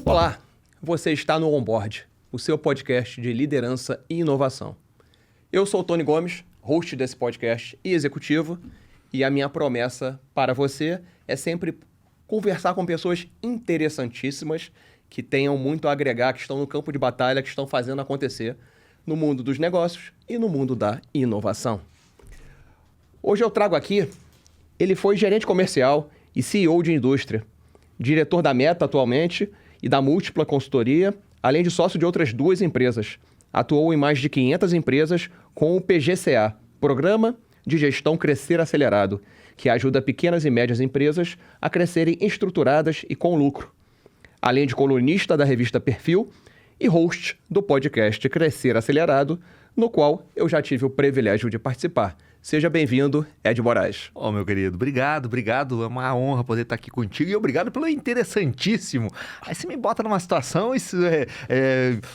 Olá, você está no Onboard, o seu podcast de liderança e inovação. Eu sou o Tony Gomes, host desse podcast e executivo, e a minha promessa para você é sempre conversar com pessoas interessantíssimas que tenham muito a agregar, que estão no campo de batalha, que estão fazendo acontecer no mundo dos negócios e no mundo da inovação. Hoje eu trago aqui, ele foi gerente comercial e CEO de indústria, diretor da Meta atualmente e da Múltipla Consultoria, além de sócio de outras 2 empresas. Atuou em mais de 500 empresas com o PGCA, Programa de Gestão Crescer Acelerado, que ajuda pequenas e médias empresas a crescerem estruturadas e com lucro. Além de colunista da revista Perfil e host do podcast Crescer Acelerado, no qual eu já tive o privilégio de participar. Seja bem-vindo, Ed Moraes. Ô, meu querido, obrigado. É uma honra poder estar aqui contigo e obrigado pelo interessantíssimo. Aí você me bota numa situação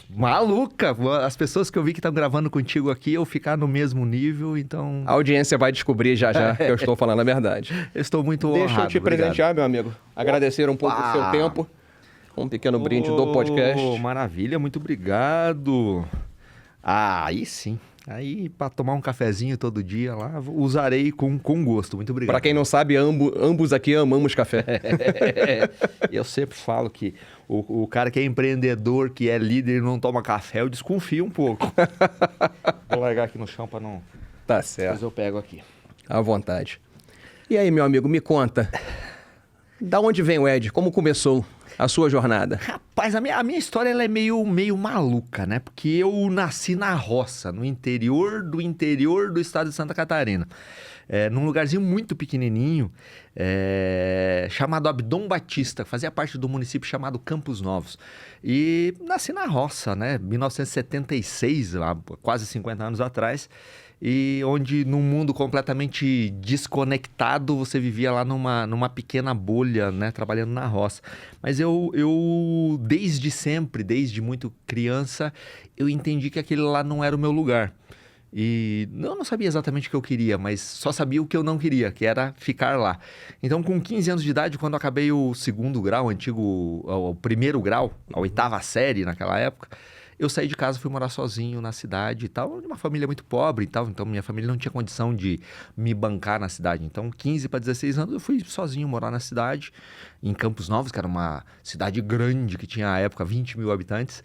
maluca. As pessoas que eu vi que estão gravando contigo aqui, eu ficar no mesmo nível, então... A audiência vai descobrir já que eu estou falando a verdade. Eu estou muito honrado. Deixa eu te presentear, meu amigo. Agradecer um pouco o seu tempo. Um pequeno brinde do podcast. Maravilha, muito obrigado. Aí sim. Aí, para tomar um cafezinho todo dia lá, usarei com gosto. Muito obrigado. Para quem não sabe, ambos aqui amamos café. Eu sempre falo que o cara que é empreendedor, que é líder e não toma café, eu desconfio um pouco. Vou largar aqui no chão para não... Tá certo. Depois eu pego aqui. À vontade. E aí, meu amigo, me conta. Da onde vem o Ed? Como começou a sua jornada? Rapaz, a minha história ela é meio maluca, né? Porque eu nasci na roça, no interior do estado de Santa Catarina. Num lugarzinho muito pequenininho, chamado Abdom Batista, que fazia parte do município chamado Campos Novos. E nasci na roça, né? 1976, lá, quase 50 anos atrás. E onde num mundo completamente desconectado, você vivia lá numa pequena bolha, né, trabalhando na roça. Mas eu desde sempre, desde muito criança, eu entendi que aquele lá não era o meu lugar. E eu não sabia exatamente o que eu queria, mas só sabia o que eu não queria, que era ficar lá. Então, com 15 anos de idade, quando eu acabei o 2º grau, o 1º grau, a 8ª série naquela época, eu saí de casa, fui morar sozinho na cidade e tal, de uma família muito pobre e tal, então minha família não tinha condição de me bancar na cidade. Então, 15 para 16 anos, eu fui sozinho morar na cidade, em Campos Novos, que era uma cidade grande, que tinha, à época, 20 mil habitantes,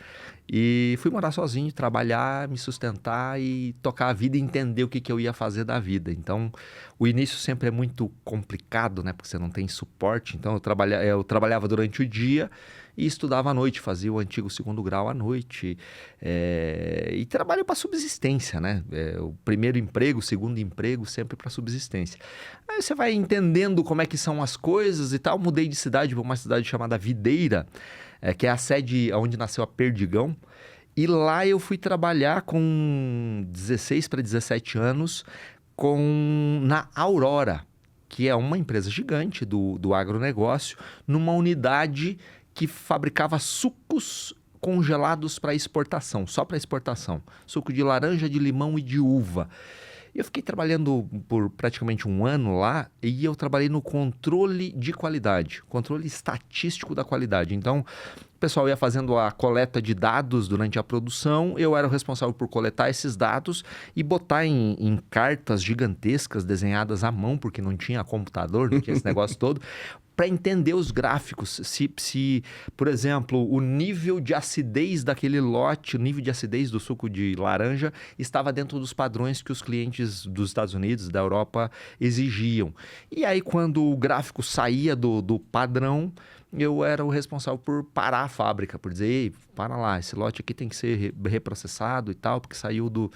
e fui morar sozinho, trabalhar, me sustentar e tocar a vida e entender o que eu ia fazer da vida. Então, o início sempre é muito complicado, né, porque você não tem suporte. Então, eu trabalhava durante o dia e estudava à noite, fazia o antigo 2º grau à noite. E trabalho para subsistência, né? O primeiro emprego, o 2º emprego, sempre para subsistência. Aí você vai entendendo como é que são as coisas e tal. Mudei de cidade para uma cidade chamada Videira, que é a sede onde nasceu a Perdigão. E lá eu fui trabalhar com 16 para 17 anos na Aurora, que é uma empresa gigante do agronegócio, numa unidade que fabricava sucos congelados para exportação, só para exportação. Suco de laranja, de limão e de uva. Eu fiquei trabalhando por praticamente um ano lá e eu trabalhei no controle de qualidade, controle estatístico da qualidade. Então, o pessoal ia fazendo a coleta de dados durante a produção, eu era o responsável por coletar esses dados e botar em cartas gigantescas desenhadas à mão, porque não tinha computador, não tinha esse negócio todo, para entender os gráficos, se, por exemplo, o nível de acidez daquele lote, o nível de acidez do suco de laranja estava dentro dos padrões que os clientes dos Estados Unidos, da Europa, exigiam. E aí, quando o gráfico saía do padrão, eu era o responsável por parar a fábrica, por dizer, ei, para lá, esse lote aqui tem que ser reprocessado e tal, porque saiu do...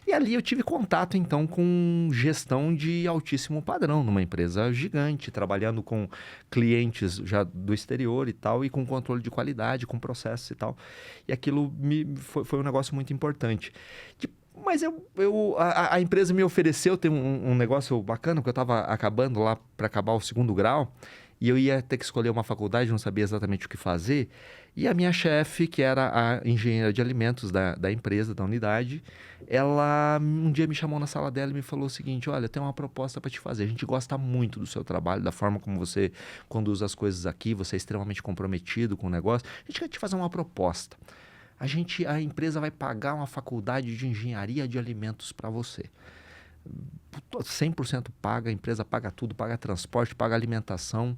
E ali eu tive contato, então, com gestão de altíssimo padrão, numa empresa gigante, trabalhando com clientes já do exterior e tal, e com controle de qualidade, com processos e tal. E aquilo foi um negócio muito importante. Mas a empresa me ofereceu, tem um negócio bacana, porque eu estava acabando lá para acabar o 2º grau, e eu ia ter que escolher uma faculdade, não sabia exatamente o que fazer. E a minha chefe, que era a engenheira de alimentos da empresa, da unidade, ela um dia me chamou na sala dela e me falou o seguinte: olha, tem uma proposta para te fazer. A gente gosta muito do seu trabalho, da forma como você conduz as coisas aqui, você é extremamente comprometido com o negócio. A gente quer te fazer uma proposta. A empresa vai pagar uma faculdade de engenharia de alimentos para você. 100% paga, a empresa paga tudo, paga transporte, paga alimentação.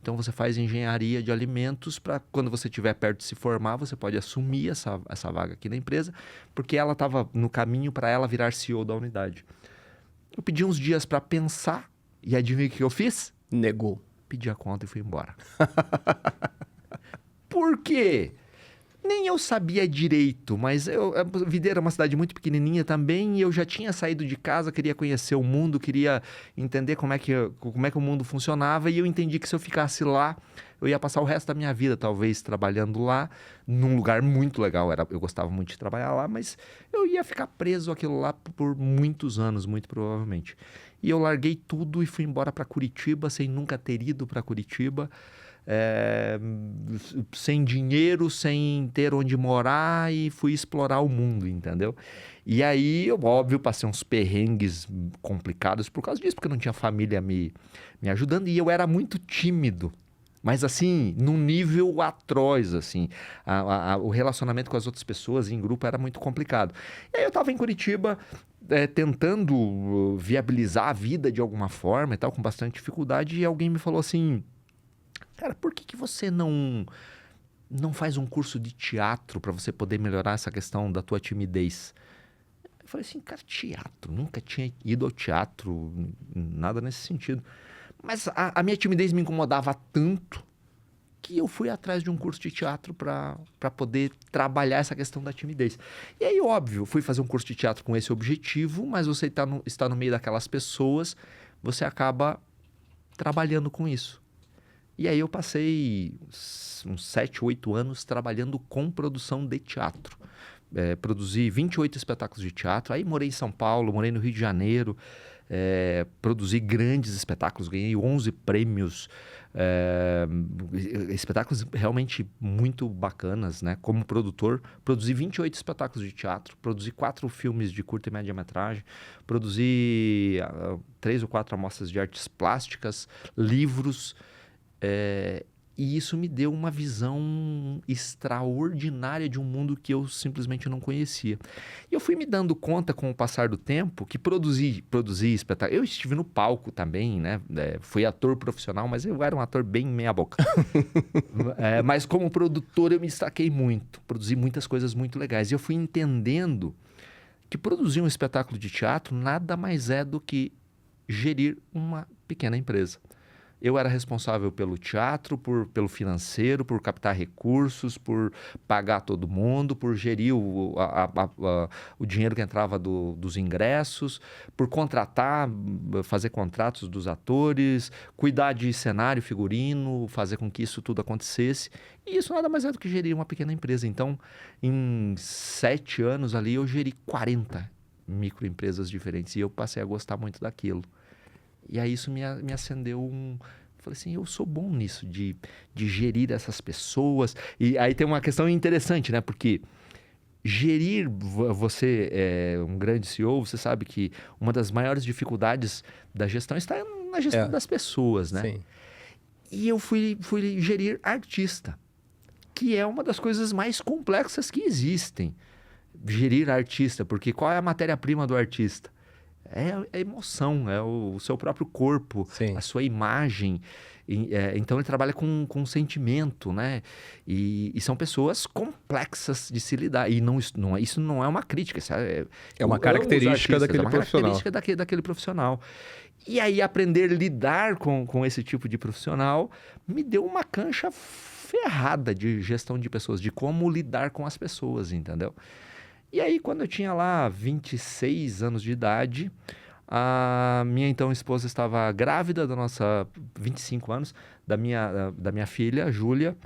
Então você faz engenharia de alimentos para quando você estiver perto de se formar, você pode assumir essa vaga aqui na empresa, porque ela estava no caminho para ela virar CEO da unidade. Eu pedi uns dias para pensar e adivinha o que eu fiz? Negou. Pedi a conta e fui embora. Por quê? Nem eu sabia direito, mas Videira é uma cidade muito pequenininha também e eu já tinha saído de casa, queria conhecer o mundo, queria entender como é que o mundo funcionava e eu entendi que se eu ficasse lá, eu ia passar o resto da minha vida, talvez, trabalhando lá, num lugar muito legal. Eu gostava muito de trabalhar lá, mas eu ia ficar preso àquilo lá por muitos anos, muito provavelmente. E eu larguei tudo e fui embora para Curitiba, sem nunca ter ido para Curitiba. Sem dinheiro, sem ter onde morar e fui explorar o mundo, entendeu? E aí, óbvio, passei uns perrengues complicados por causa disso, porque não tinha família me ajudando e eu era muito tímido. Mas assim, num nível atroz, assim. O relacionamento com as outras pessoas em grupo era muito complicado. E aí eu estava em Curitiba, tentando viabilizar a vida de alguma forma e tal, com bastante dificuldade, e alguém me falou assim: cara, por que você não faz um curso de teatro para você poder melhorar essa questão da tua timidez? Eu falei assim, cara, teatro? Nunca tinha ido ao teatro, nada nesse sentido. Mas a minha timidez me incomodava tanto que eu fui atrás de um curso de teatro para poder trabalhar essa questão da timidez. E aí, óbvio, fui fazer um curso de teatro com esse objetivo, mas você está no meio daquelas pessoas, você acaba trabalhando com isso. E aí eu passei uns 7, 8 anos trabalhando com produção de teatro. Produzi 28 espetáculos de teatro, aí morei em São Paulo, morei no Rio de Janeiro, produzi grandes espetáculos, ganhei 11 prêmios, espetáculos realmente muito bacanas, né? Como produtor, produzi 28 espetáculos de teatro, produzi 4 filmes de curta e média metragem, produzi 3 ou 4 amostras de artes plásticas, livros. E isso me deu uma visão extraordinária de um mundo que eu simplesmente não conhecia. E eu fui me dando conta com o passar do tempo que produzir espetáculo. Eu estive no palco também, né? Fui ator profissional, mas eu era um ator bem meia boca. Mas como produtor eu me destaquei muito. Produzi muitas coisas muito legais. E eu fui entendendo que produzir um espetáculo de teatro nada mais é do que gerir uma pequena empresa. Eu era responsável pelo teatro, pelo financeiro, por captar recursos, por pagar todo mundo, por gerir o dinheiro que entrava dos ingressos, por contratar, fazer contratos dos atores, cuidar de cenário, figurino, fazer com que isso tudo acontecesse. E isso nada mais é do que gerir uma pequena empresa. Então, em 7 anos ali, eu geri 40 microempresas diferentes e eu passei a gostar muito daquilo. E aí isso me acendeu Falei assim, eu sou bom nisso, de gerir essas pessoas. E aí tem uma questão interessante, né? Porque gerir, você é um grande CEO, você sabe que uma das maiores dificuldades da gestão está na gestão das pessoas, né? Sim. E eu fui gerir artista, que é uma das coisas mais complexas que existem. Gerir artista, porque qual é a matéria-prima do artista? É a emoção, é o seu próprio corpo, Sim. a sua imagem. Então, ele trabalha com sentimento, né? E são pessoas complexas de se lidar. E isso não é uma crítica. É uma característica daquele profissional. Característica daquele profissional. E aí, aprender a lidar com esse tipo de profissional me deu uma cancha ferrada de gestão de pessoas, de como lidar com as pessoas, entendeu? E aí, quando eu tinha lá 26 anos de idade, a minha então esposa estava grávida 25 anos, da minha filha, Júlia.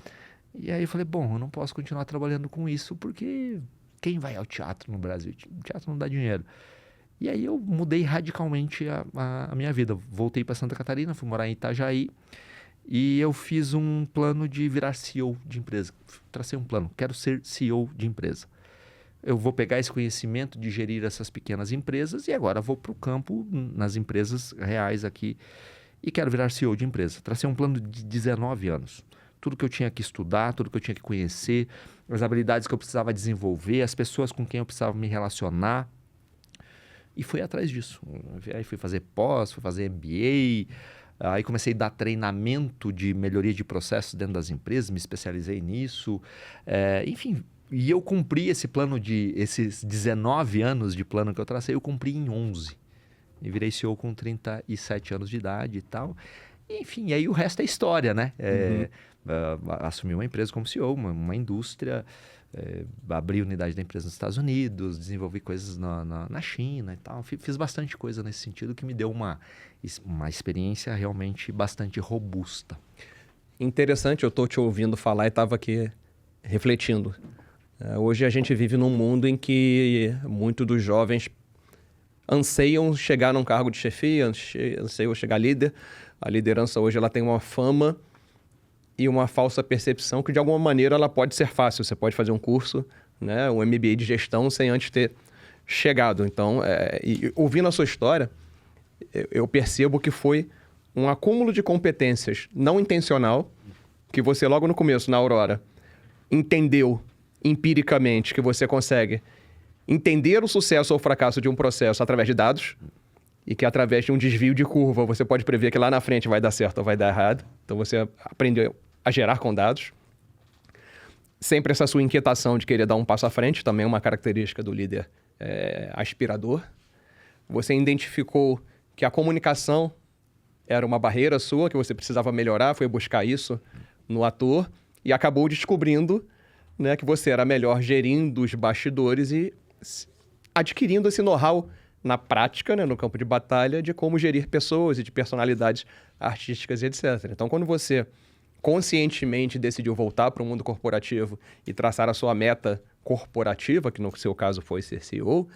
E aí eu falei, bom, eu não posso continuar trabalhando com isso, porque quem vai ao teatro no Brasil? O teatro não dá dinheiro. E aí eu mudei radicalmente a minha vida. Voltei para Santa Catarina, fui morar em Itajaí. E eu fiz um plano de virar CEO de empresa. Tracei um plano, quero ser CEO de empresa. Eu vou pegar esse conhecimento de gerir essas pequenas empresas e agora vou para o campo, nas empresas reais aqui, e quero virar CEO de empresa. Tracei um plano de 19 anos. Tudo que eu tinha que estudar, tudo que eu tinha que conhecer, as habilidades que eu precisava desenvolver, as pessoas com quem eu precisava me relacionar. E fui atrás disso. Aí fui fazer pós, fui fazer MBA, aí comecei a dar treinamento de melhoria de processos dentro das empresas, me especializei nisso. Enfim, e eu cumpri esse plano esses 19 anos de plano que eu tracei, eu cumpri em 11. E virei CEO com 37 anos de idade e tal. Enfim, aí o resto é história, né? Assumi uma empresa como CEO, uma indústria, abri unidade da empresa nos Estados Unidos, desenvolvi coisas na China e tal. Fiz bastante coisa nesse sentido que me deu uma experiência realmente bastante robusta. Interessante, eu estou te ouvindo falar e estava aqui refletindo. Hoje a gente vive num mundo em que muitos dos jovens anseiam chegar num cargo de chefia, anseiam chegar líder. A liderança hoje ela tem uma fama e uma falsa percepção que de alguma maneira ela pode ser fácil. Você pode fazer um curso, né, um MBA de gestão sem antes ter chegado. Então, ouvindo a sua história, eu percebo que foi um acúmulo de competências não intencional, que você logo no começo, na Aurora, entendeu empiricamente que você consegue entender o sucesso ou o fracasso de um processo através de dados e que através de um desvio de curva você pode prever que lá na frente vai dar certo ou vai dar errado. Então você aprendeu a gerar com dados. Sempre essa sua inquietação de querer dar um passo à frente, também é uma característica do líder aspirador. Você identificou que a comunicação era uma barreira sua, que você precisava melhorar, foi buscar isso no ator e acabou descobrindo, né, que você era melhor gerindo os bastidores e adquirindo esse know-how na prática, né, no campo de batalha, de como gerir pessoas e de personalidades artísticas e etc. Então, quando você conscientemente decidiu voltar para o mundo corporativo e traçar a sua meta corporativa, que no seu caso foi ser CEO,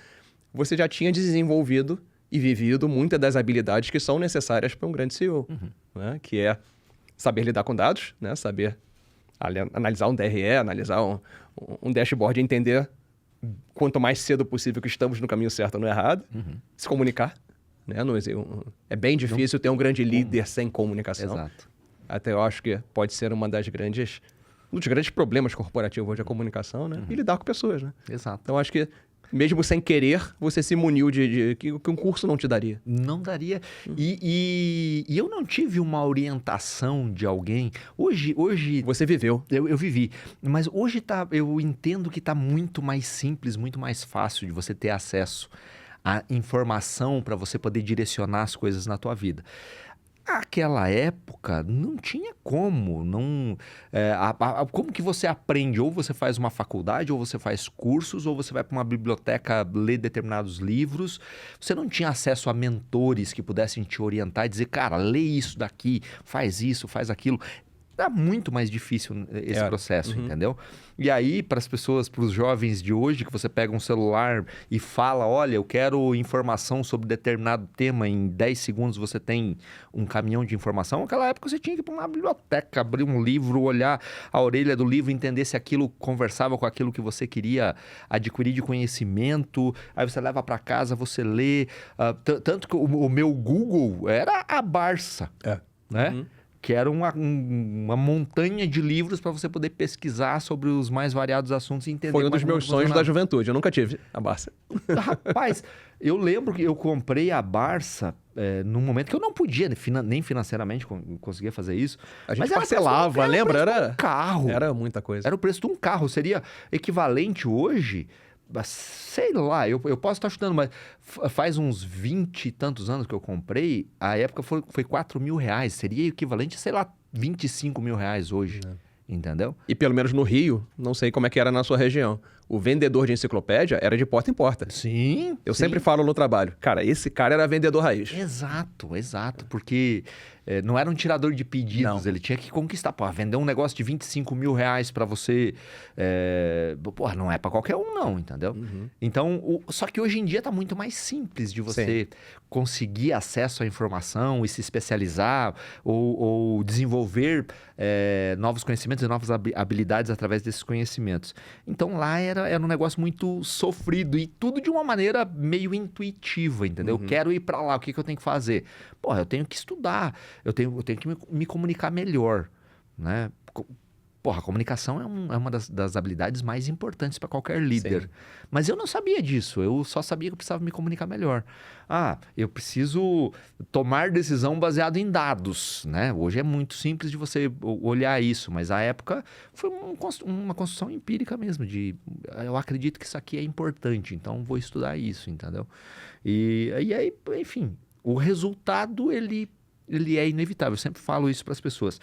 você já tinha desenvolvido e vivido muitas das habilidades que são necessárias para um grande CEO, né? Que é saber lidar com dados, né? Saber analisar um DRE, analisar um dashboard e entender quanto mais cedo possível que estamos no caminho certo ou no errado, se comunicar, né? É bem difícil ter um grande líder sem comunicação. Exato. Até eu acho que pode ser um dos grandes problemas corporativos hoje a comunicação, né? E lidar com pessoas, né? Exato. Então, acho que mesmo sem querer, você se muniu de que um curso não te daria. Não daria. E eu não tive uma orientação de alguém. Hoje Você viveu. Eu vivi. Mas hoje eu entendo que está muito mais simples, muito mais fácil de você ter acesso à informação para você poder direcionar as coisas na tua vida. Aquela época não tinha como, como que você aprende? Ou você faz uma faculdade, ou você faz cursos, ou você vai para uma biblioteca ler determinados livros. Você não tinha acesso a mentores que pudessem te orientar e dizer, cara, lê isso daqui, faz isso, faz aquilo. Era muito mais difícil esse processo, entendeu? E aí, para as pessoas, para os jovens de hoje, que você pega um celular e fala, olha, eu quero informação sobre determinado tema, em 10 segundos você tem um caminhão de informação. Naquela época você tinha que ir para uma biblioteca, abrir um livro, olhar a orelha do livro, entender se aquilo conversava com aquilo que você queria adquirir de conhecimento. Aí você leva para casa, você lê. Tanto que o meu Google era a Barça, né? Que era uma montanha de livros para você poder pesquisar sobre os mais variados assuntos e entender. Foi um dos meus sonhos da juventude. Eu nunca tive a Barça. Rapaz, eu lembro que eu comprei a Barça num momento que eu não podia, nem financeiramente conseguia fazer isso. A gente parcelava, lembra? Era um carro. Era muita coisa. Era o preço de um carro. Seria equivalente hoje... Sei lá, eu posso estar chutando, mas faz uns 20 e tantos anos que eu comprei, a época foi R$4.000, seria equivalente a, sei lá, R$25.000 hoje, entendeu? E pelo menos no Rio, não sei como é que era na sua região, O vendedor de enciclopédia era de porta em porta. Sim. Eu sempre falo no trabalho, cara, esse cara era vendedor raiz. Exato. Porque não era um tirador de pedidos, Não. ele tinha que conquistar. Pô, vender um negócio de 25 mil reais pra você, não é pra qualquer um não, entendeu? Então, só que hoje em dia tá muito mais simples de você conseguir acesso à informação e se especializar ou desenvolver novos conhecimentos e novas habilidades através desses conhecimentos. Então, lá era um negócio muito sofrido e tudo de uma maneira meio intuitiva, entendeu? Eu quero ir pra lá, o que eu tenho que fazer? Pô, eu tenho que estudar, eu tenho que me comunicar melhor, né? Porra, a comunicação é uma das habilidades mais importantes para qualquer líder. Sim. Mas eu não sabia disso, eu só sabia que eu precisava me comunicar melhor. Eu preciso tomar decisão baseada em dados, né? Hoje é muito simples de você olhar isso, mas à época foi uma construção empírica mesmo, eu acredito que isso aqui é importante, então vou estudar isso, entendeu? E aí, enfim, o resultado, ele é inevitável. Eu sempre falo isso para as pessoas.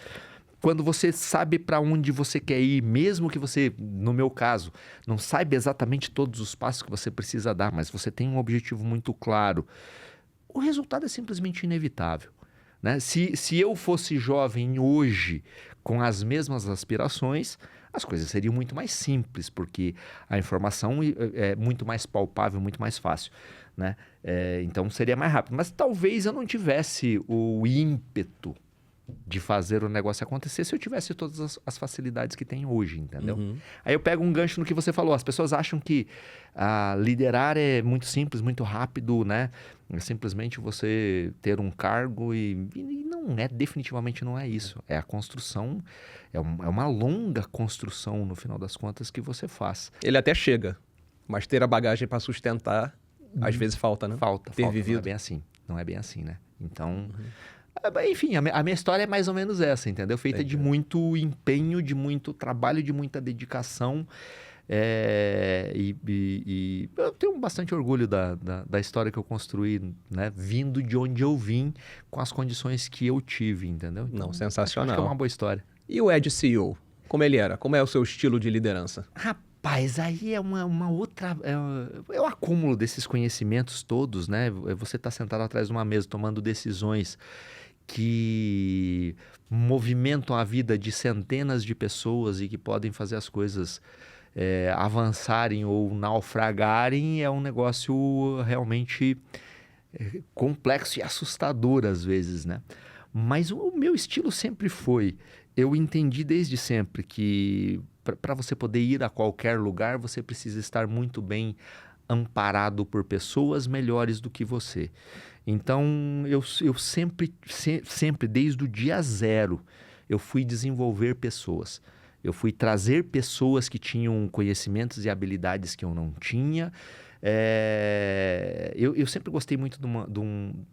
Quando você sabe para onde você quer ir, mesmo que você, no meu caso, não saiba exatamente todos os passos que você precisa dar, mas você tem um objetivo muito claro, o resultado é simplesmente inevitável, né? Se eu fosse jovem hoje, com as mesmas aspirações, as coisas seriam muito mais simples, porque a informação é muito mais palpável, muito mais fácil, né? Então seria mais rápido. Mas talvez eu não tivesse o ímpeto de fazer o negócio acontecer se eu tivesse todas as facilidades que tem hoje, entendeu? Aí eu pego um gancho no que você falou. As pessoas acham que liderar é muito simples, muito rápido, né? É simplesmente você ter um cargo e não é, definitivamente não é isso. É a construção, é uma longa construção, no final das contas, que você faz. Ele até chega, mas ter a bagagem para sustentar, às vezes falta, né? Falta. Vivido. Não é bem assim. Não é bem assim, né? Então... Enfim, a minha história é mais ou menos essa, entendeu? Feita de muito empenho, de muito trabalho, de muita dedicação. E eu tenho bastante orgulho da história que eu construí, né? Vindo de onde eu vim, com as condições que eu tive, entendeu? Então, Não, sensacional. Acho que é uma boa história. E o Ed CEO? Como ele era? Como é o seu estilo de liderança? Rapaz, aí é uma outra... É o acúmulo desses conhecimentos todos, né? Você está sentado atrás de uma mesa tomando decisões que movimentam a vida de centenas de pessoas e que podem fazer as coisas avançarem ou naufragarem. É um negócio realmente complexo e assustador às vezes, né? Mas o meu estilo sempre foi... Eu entendi desde sempre que para você poder ir a qualquer lugar, você precisa estar muito bem amparado por pessoas melhores do que você. Então, eu sempre, desde o dia zero, eu fui desenvolver pessoas. Eu fui trazer pessoas que tinham conhecimentos e habilidades que eu não tinha. Eu sempre gostei muito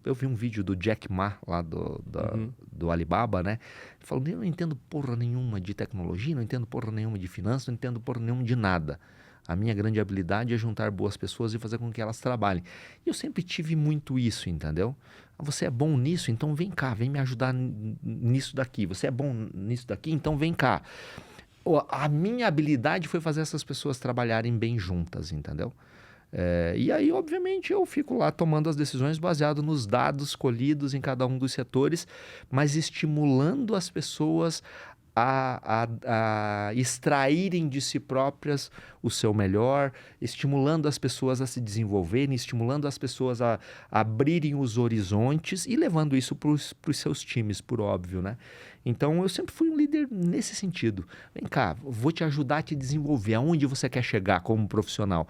eu vi um vídeo do Jack Ma, lá do Alibaba, né? Ele falou, eu não entendo porra nenhuma de tecnologia, não entendo porra nenhuma de finanças, não entendo porra nenhuma de nada. A minha grande habilidade é juntar boas pessoas e fazer com que elas trabalhem. E eu sempre tive muito isso, entendeu? Você é bom nisso, então vem cá, vem me ajudar nisso daqui. Você é bom nisso daqui, então vem cá. A minha habilidade foi fazer essas pessoas trabalharem bem juntas, entendeu? E aí, obviamente, eu fico lá tomando as decisões baseado nos dados colhidos em cada um dos setores, mas estimulando as pessoas a extraírem de si próprias o seu melhor, estimulando as pessoas a se desenvolverem, estimulando as pessoas a abrirem os horizontes e levando isso para os seus times, por óbvio, né? Então, eu sempre fui um líder nesse sentido. Vem cá, vou te ajudar a te desenvolver. Aonde você quer chegar como profissional?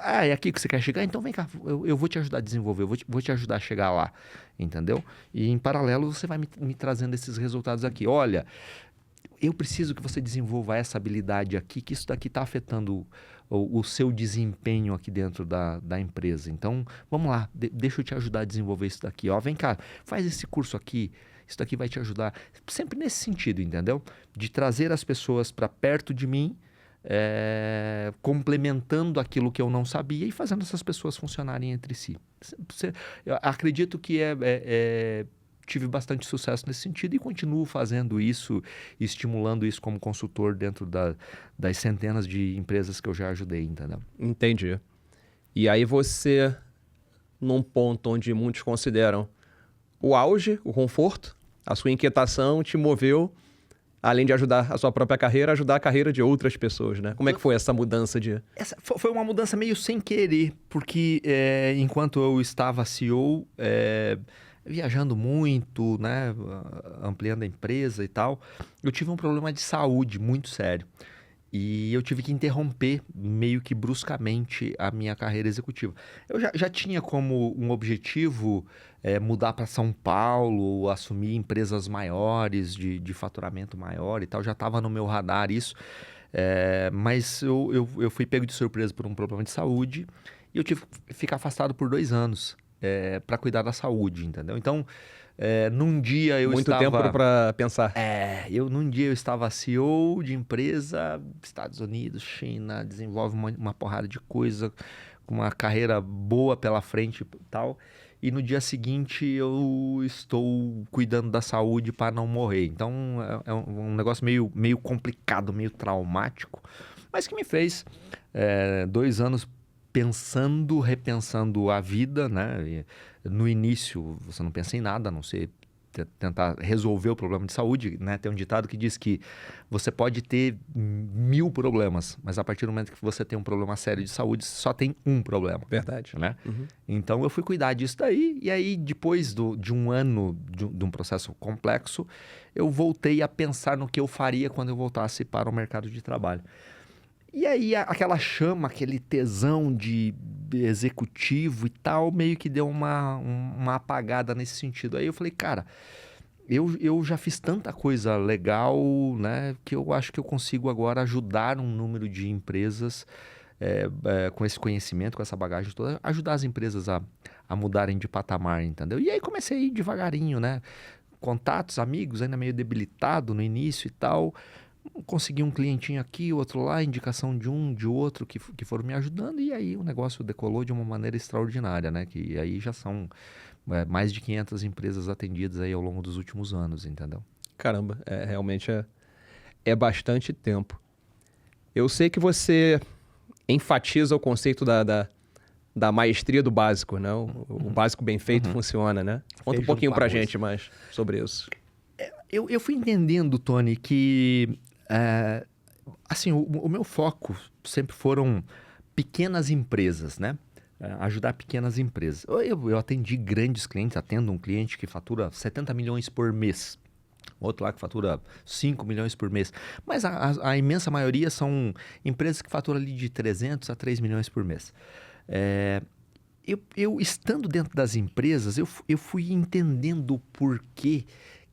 É aqui que você quer chegar? Então vem cá, eu vou te ajudar a desenvolver, vou te ajudar a chegar lá, entendeu? E em paralelo você vai me trazendo esses resultados aqui. Olha, eu preciso que você desenvolva essa habilidade aqui, que isso daqui está afetando o seu desempenho aqui dentro da empresa. Então, vamos lá, deixa eu te ajudar a desenvolver isso daqui. Vem cá, faz esse curso aqui, isso daqui vai te ajudar. Sempre nesse sentido, entendeu? De trazer as pessoas para perto de mim, complementando aquilo que eu não sabia e fazendo essas pessoas funcionarem entre si. Eu acredito que tive bastante sucesso nesse sentido e continuo fazendo isso, estimulando isso como consultor dentro das centenas de empresas que eu já ajudei, entendeu? Entendi. E aí você, num ponto onde muitos consideram o auge, o conforto, a sua inquietação te moveu, além de ajudar a sua própria carreira, ajudar a carreira de outras pessoas, né? Como é que foi essa mudança de... Essa foi uma mudança meio sem querer, porque enquanto eu estava CEO, viajando muito, né, ampliando a empresa e tal, eu tive um problema de saúde muito sério. E eu tive que interromper meio que bruscamente a minha carreira executiva. Eu já tinha como um objetivo mudar para São Paulo, assumir empresas maiores, de faturamento maior e tal. Já estava no meu radar isso. Mas eu fui pego de surpresa por um problema de saúde e eu tive que ficar afastado por 2 anos para cuidar da saúde, entendeu? Então, num dia eu Muito estava... tempo para pensar. Num dia eu estava CEO de empresa, Estados Unidos, China, desenvolve uma porrada de coisa, com uma carreira boa pela frente e tal. E no dia seguinte eu estou cuidando da saúde para não morrer. Então é um negócio meio complicado, meio traumático, mas que me fez 2 anos pensando, repensando a vida, né? E no início você não pensa em nada, a não ser tentar resolver o problema de saúde, né? Tem um ditado que diz que você pode ter 1000 problemas, mas a partir do momento que você tem um problema sério de saúde, só tem um problema. Verdade. Né? Uhum. Então eu fui cuidar disso daí, e aí depois de um ano de um processo complexo, eu voltei a pensar no que eu faria quando eu voltasse para o mercado de trabalho. E aí aquela chama, aquele tesão de executivo e tal, meio que deu uma apagada nesse sentido. Aí eu falei, cara, eu já fiz tanta coisa legal, né, que eu acho que eu consigo agora ajudar um número de empresas com esse conhecimento, com essa bagagem toda, ajudar as empresas a mudarem de patamar, entendeu? E aí comecei a ir devagarinho, né? Contatos, amigos, ainda meio debilitado no início e tal. Consegui um clientinho aqui, outro lá, indicação de um, de outro, que foram me ajudando, e aí o negócio decolou de uma maneira extraordinária, né? Que aí já são mais de 500 empresas atendidas aí ao longo dos últimos anos, entendeu? Caramba, realmente é bastante tempo. Eu sei que você enfatiza o conceito da maestria do básico, né? O básico bem feito funciona, né? Conta um pouquinho pra gente mais sobre isso. Eu fui entendendo, Tony, que assim, o meu foco sempre foram pequenas empresas, né? Ajudar pequenas empresas. Eu atendi grandes clientes, atendo um cliente que fatura 70 milhões por mês. Outro lá que fatura 5 milhões por mês. Mas a imensa maioria são empresas que faturam ali de 300 a 3 milhões por mês. Eu estando dentro das empresas, eu fui entendendo o porquê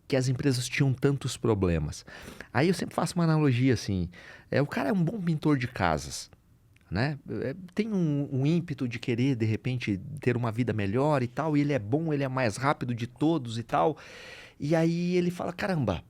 que as empresas tinham tantos problemas. Aí eu sempre faço uma analogia assim, o cara é um bom pintor de casas, né? Tem um ímpeto de querer, de repente, ter uma vida melhor e tal, e ele é bom, ele é mais rápido de todos e tal, e aí ele fala, caramba,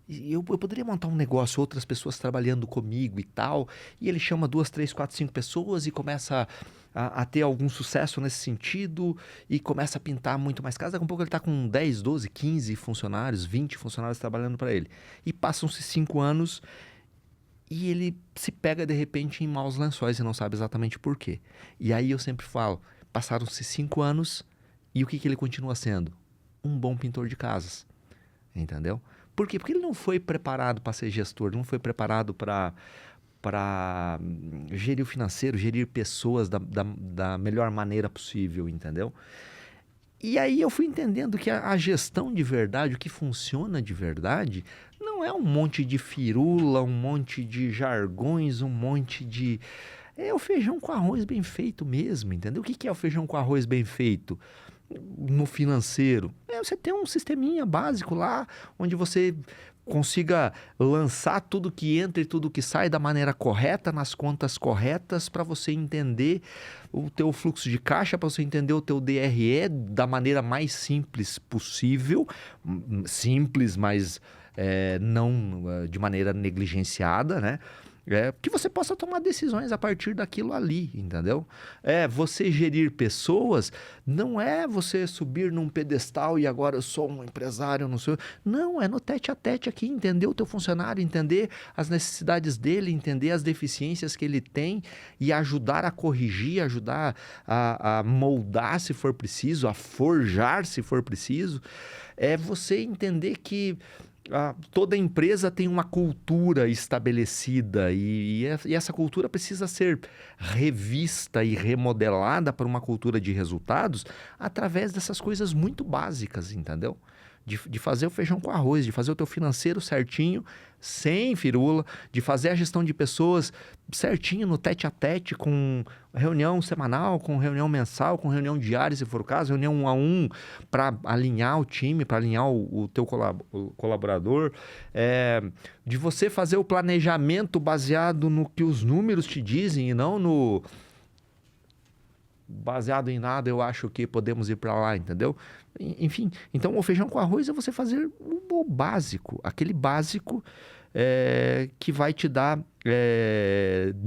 eu poderia montar um negócio, outras pessoas trabalhando comigo e tal, e ele chama 2, 3, 4, 5 pessoas e começa a ter algum sucesso nesse sentido e começa a pintar muito mais casas. Daqui a pouco ele está com 10, 12, 15 funcionários, 20 funcionários trabalhando para ele. E passam-se 5 anos e ele se pega de repente em maus lençóis e não sabe exatamente por quê. E aí eu sempre falo, passaram-se 5 anos e o que ele continua sendo? Um bom pintor de casas, entendeu? Por quê? Porque ele não foi preparado para ser gestor, não foi preparado para gerir o financeiro, gerir pessoas da melhor maneira possível, entendeu? E aí eu fui entendendo que a gestão de verdade, o que funciona de verdade, não é um monte de firula, um monte de jargões, um monte de... É o feijão com arroz bem feito mesmo, entendeu? O que é o feijão com arroz bem feito? No financeiro, você tem um sisteminha básico lá, onde você consiga lançar tudo que entra e tudo que sai da maneira correta, nas contas corretas, para você entender o teu fluxo de caixa, para você entender o teu DRE da maneira mais simples possível, simples, mas não de maneira negligenciada, né? Que você possa tomar decisões a partir daquilo ali, entendeu? Você gerir pessoas não é você subir num pedestal e agora eu sou um empresário, não sou. Não, é no tete a tete aqui, entender o teu funcionário, entender as necessidades dele, entender as deficiências que ele tem e ajudar a corrigir, ajudar a moldar se for preciso, a forjar se for preciso. É você entender que toda empresa tem uma cultura estabelecida e essa cultura precisa ser revista e remodelada para uma cultura de resultados através dessas coisas muito básicas, entendeu? De fazer o feijão com arroz, de fazer o teu financeiro certinho, sem firula, de fazer a gestão de pessoas certinho no tete a tete, com reunião semanal, com reunião mensal, com reunião diária, se for o caso, reunião 1 a 1, para alinhar o time, para alinhar o teu colaborador, de você fazer o planejamento baseado no que os números te dizem e não no baseado em nada, eu acho que podemos ir para lá, entendeu? Enfim, então o feijão com arroz é você fazer o básico, aquele básico que vai te dar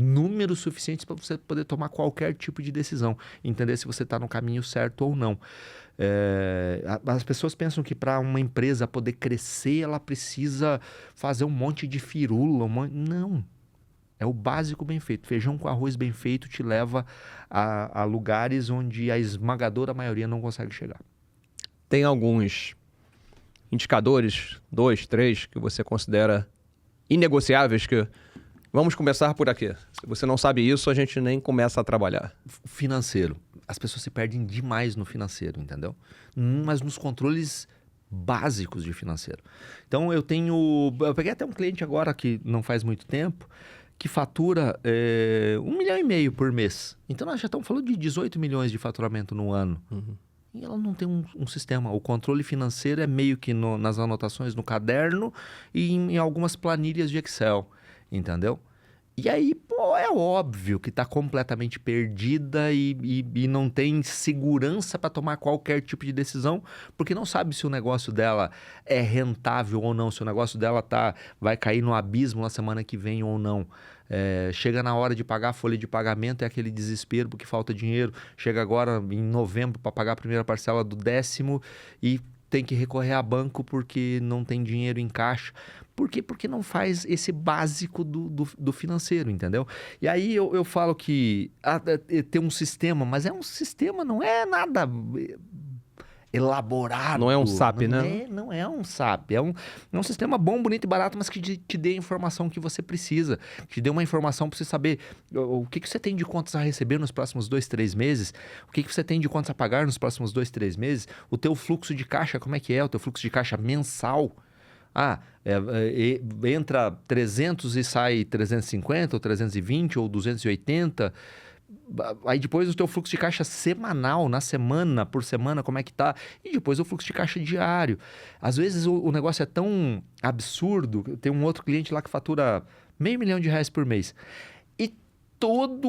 números suficientes para você poder tomar qualquer tipo de decisão, entender se você está no caminho certo ou não. As pessoas pensam que para uma empresa poder crescer, ela precisa fazer um monte de firula, não. É o básico bem feito. Feijão com arroz bem feito te leva a lugares onde a esmagadora maioria não consegue chegar. Tem alguns indicadores, 2, 3, que você considera inegociáveis que... Vamos começar por aqui. Se você não sabe isso, a gente nem começa a trabalhar. Financeiro. As pessoas se perdem demais no financeiro, entendeu? Mas nos controles básicos de financeiro. Então, eu peguei até um cliente agora que não faz muito tempo, que fatura 1,5 milhão por mês. Então, nós já estamos falando de 18 milhões de faturamento no ano. Uhum. E ela não tem um sistema. O controle financeiro é meio que nas anotações no caderno e em algumas planilhas de Excel, entendeu? E aí, é óbvio que está completamente perdida e não tem segurança para tomar qualquer tipo de decisão, porque não sabe se o negócio dela é rentável ou não, se o negócio dela vai cair no abismo na semana que vem ou não. Chega na hora de pagar a folha de pagamento, é aquele desespero porque falta dinheiro. Chega agora em novembro para pagar a primeira parcela do 10º e tem que recorrer a banco porque não tem dinheiro em caixa. Por quê? Porque não faz esse básico do financeiro, entendeu? E aí eu falo que tem um sistema, mas é um sistema, não é nada elaborado. Não é um SAP, né? Não é um SAP. É um sistema bom, bonito e barato, mas que te dê a informação que você precisa. Que te dê uma informação para você saber o que você tem de contas a receber nos próximos 2, 3 meses, o que você tem de contas a pagar nos próximos 2, 3 meses, o teu fluxo de caixa, como é que é? O teu fluxo de caixa mensal. Entra 300 e sai 350, ou 320, ou 280... Aí depois o teu fluxo de caixa semanal, na semana, por semana, como é que tá? E depois o fluxo de caixa diário. Às vezes o negócio é tão absurdo. Tem um outro cliente lá que fatura R$500 mil por mês. E toda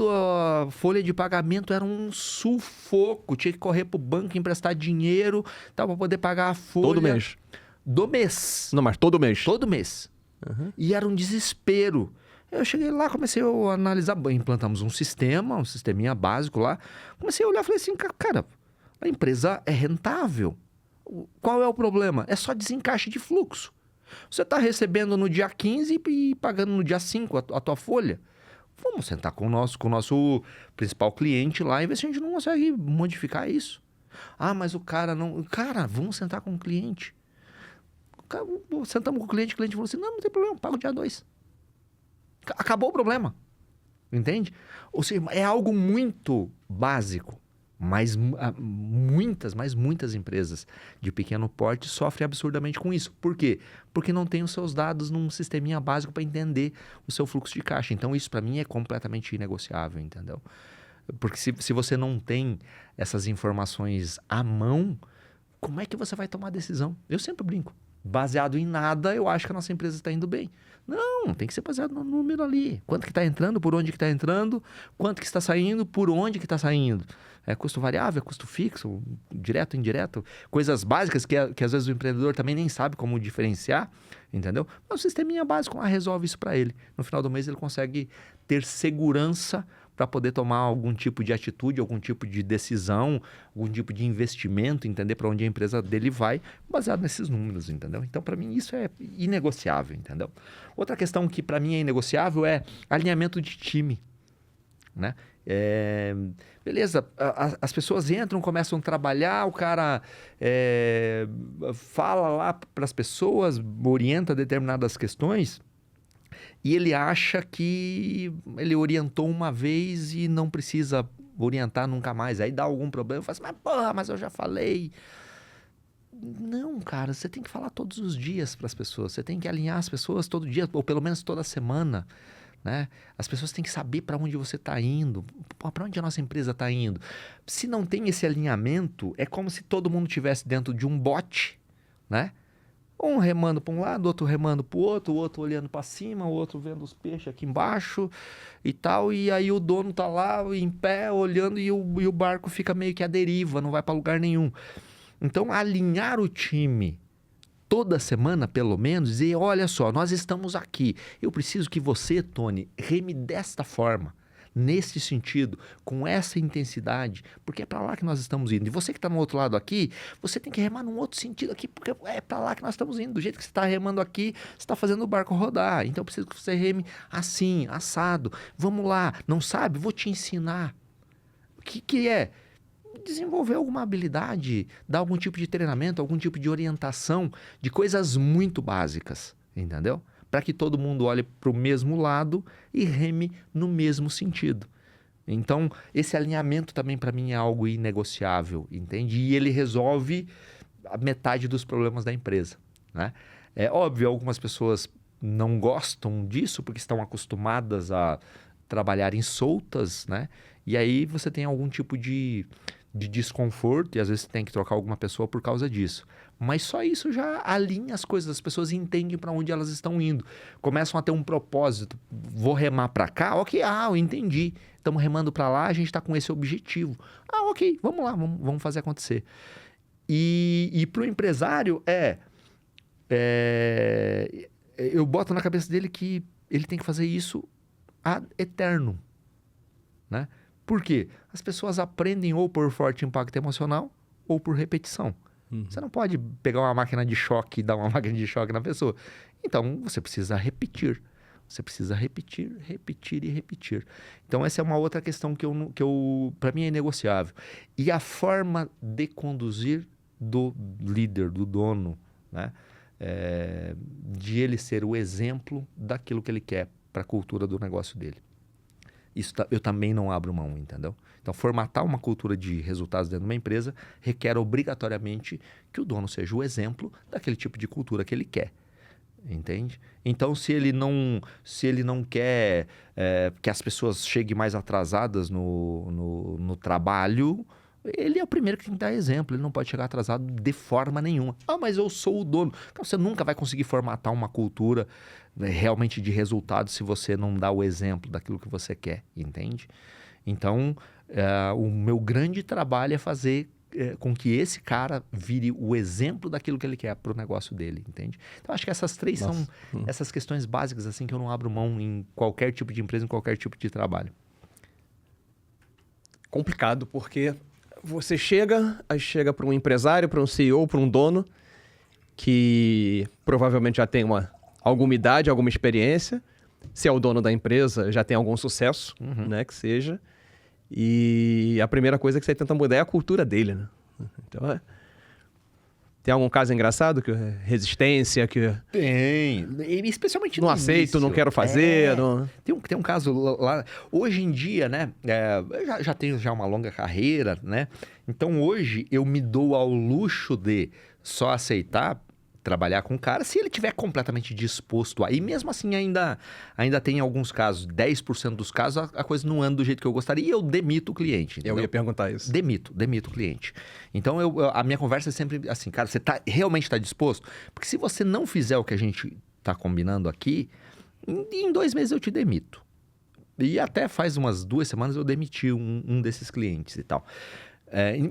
a folha de pagamento era um sufoco. Tinha que correr pro banco, emprestar dinheiro para poder pagar a folha. Todo mês? Do mês. Não, mas todo mês? Todo mês. Uhum. E era um desespero. Eu cheguei lá, comecei a analisar, implantamos um sisteminha básico lá. Comecei a olhar e falei assim, cara, a empresa é rentável. Qual é o problema? É só desencaixe de fluxo. Você está recebendo no dia 15 e pagando no dia 5 a tua folha. Vamos sentar com o nosso principal cliente lá e ver se a gente não consegue modificar isso. Mas o cara não... Cara, vamos sentar com o cliente. Sentamos com o cliente falou assim, não tem problema, pago dia 2. Acabou o problema, entende? Ou seja, é algo muito básico, mas muitas empresas de pequeno porte sofrem absurdamente com isso. Por quê? Porque não tem os seus dados num sisteminha básico para entender o seu fluxo de caixa. Então isso para mim é completamente inegociável, entendeu? Porque se você não tem essas informações à mão, como é que você vai tomar decisão? Eu sempre brinco. baseado em nada, eu acho que a nossa empresa está indo bem. Não, tem que ser baseado no número ali. Quanto que está entrando, por onde que está entrando, quanto que está saindo, por onde que está saindo. É custo variável, é custo fixo, direto, indireto. Coisas básicas que às vezes o empreendedor também nem sabe como diferenciar, entendeu? Mas o sisteminha básico resolve isso para ele. No final do mês ele consegue ter segurança para poder tomar algum tipo de atitude, algum tipo de decisão, algum tipo de investimento, entender para onde a empresa dele vai, baseado nesses números, entendeu? Então, para mim, isso é inegociável, entendeu? Outra questão que para mim é inegociável é alinhamento de time, né? Beleza, as pessoas entram, começam a trabalhar, o cara fala lá para as pessoas, orienta determinadas questões, e ele acha que ele orientou uma vez e não precisa orientar nunca mais. Aí dá algum problema, fala assim, mas porra, mas eu já falei. Não, cara, você tem que falar todos os dias para as pessoas. Você tem que alinhar as pessoas todo dia, ou pelo menos toda semana, né? As pessoas têm que saber para onde você está indo, para onde a nossa empresa está indo. Se não tem esse alinhamento, é como se todo mundo estivesse dentro de um bote, né? Um remando para um lado, outro remando para o outro olhando para cima, o outro vendo os peixes aqui embaixo e tal. E aí o dono tá lá em pé olhando e o barco fica meio que à deriva, não vai para lugar nenhum. Então, alinhar o time toda semana, pelo menos, dizer, olha só, nós estamos aqui. Eu preciso que você, Tony, reme desta forma. Nesse sentido, com essa intensidade, porque é para lá que nós estamos indo. E você que está no outro lado aqui, você tem que remar num outro sentido aqui, porque é para lá que nós estamos indo. Do jeito que você está remando aqui, você está fazendo o barco rodar. Então, eu preciso que você reme assim, assado. Vamos lá, não sabe? Vou te ensinar. O que é? Desenvolver alguma habilidade, dar algum tipo de treinamento, algum tipo de orientação de coisas muito básicas, entendeu? Para que todo mundo olhe para o mesmo lado e reme no mesmo sentido. Então, esse alinhamento também para mim é algo inegociável, entende? E ele resolve a metade dos problemas da empresa, né? É óbvio, algumas pessoas não gostam disso porque estão acostumadas a trabalharem soltas, né? E aí você tem algum tipo de desconforto e às vezes você tem que trocar alguma pessoa por causa disso. Mas só isso já alinha as coisas, as pessoas entendem para onde elas estão indo. Começam a ter um propósito. Vou remar para cá? Ok, eu entendi. Estamos remando para lá, a gente está com esse objetivo. Ok, vamos lá, vamos fazer acontecer. E para o empresário eu boto na cabeça dele que ele tem que fazer isso ad eterno, né? Por quê? As pessoas aprendem ou por forte impacto emocional ou por repetição. Você não pode pegar uma máquina de choque e dar uma máquina de choque na pessoa. Então, você precisa repetir. Você precisa repetir, repetir e repetir. Então, essa é uma outra questão que para mim é inegociável. E a forma de conduzir do líder, do dono, né? De ele ser o exemplo daquilo que ele quer para a cultura do negócio dele. Isso eu também não abro mão, entendeu? Então, formatar uma cultura de resultados dentro de uma empresa requer obrigatoriamente que o dono seja o exemplo daquele tipo de cultura que ele quer, entende? Então, se ele não quer que as pessoas cheguem mais atrasadas no trabalho, ele é o primeiro que tem que dar exemplo. Ele não pode chegar atrasado de forma nenhuma. Mas eu sou o dono. Então, você nunca vai conseguir formatar uma cultura realmente de resultado se você não dá o exemplo daquilo que você quer, entende? Então, o meu grande trabalho é fazer com que esse cara vire o exemplo daquilo que ele quer para o negócio dele, entende? Então, acho que essas três são essas questões básicas assim que eu não abro mão em qualquer tipo de empresa, em qualquer tipo de trabalho. Complicado, porque você chega para um empresário, para um CEO, para um dono que provavelmente já tem alguma idade, alguma experiência. Se é o dono da empresa, já tem algum sucesso, né, que seja. E a primeira coisa que você tenta mudar é a cultura dele, né? Então, tem algum caso engraçado? Resistência? Tem. Especialmente não aceito, não quero fazer. Não... Tem um caso lá... Hoje em dia, né? Eu já tenho uma longa carreira, né? Então, hoje, eu me dou ao luxo de só aceitar trabalhar com o cara se ele estiver completamente disposto a. E mesmo assim, ainda tem alguns casos, 10% dos casos, a coisa não anda do jeito que eu gostaria e eu demito o cliente. Entendeu? Eu ia perguntar isso. Demito o cliente. Então, a minha conversa é sempre assim, cara, você realmente está disposto? Porque se você não fizer o que a gente está combinando aqui, em 2 meses eu te demito. E até faz umas 2 semanas eu demiti um desses clientes e tal.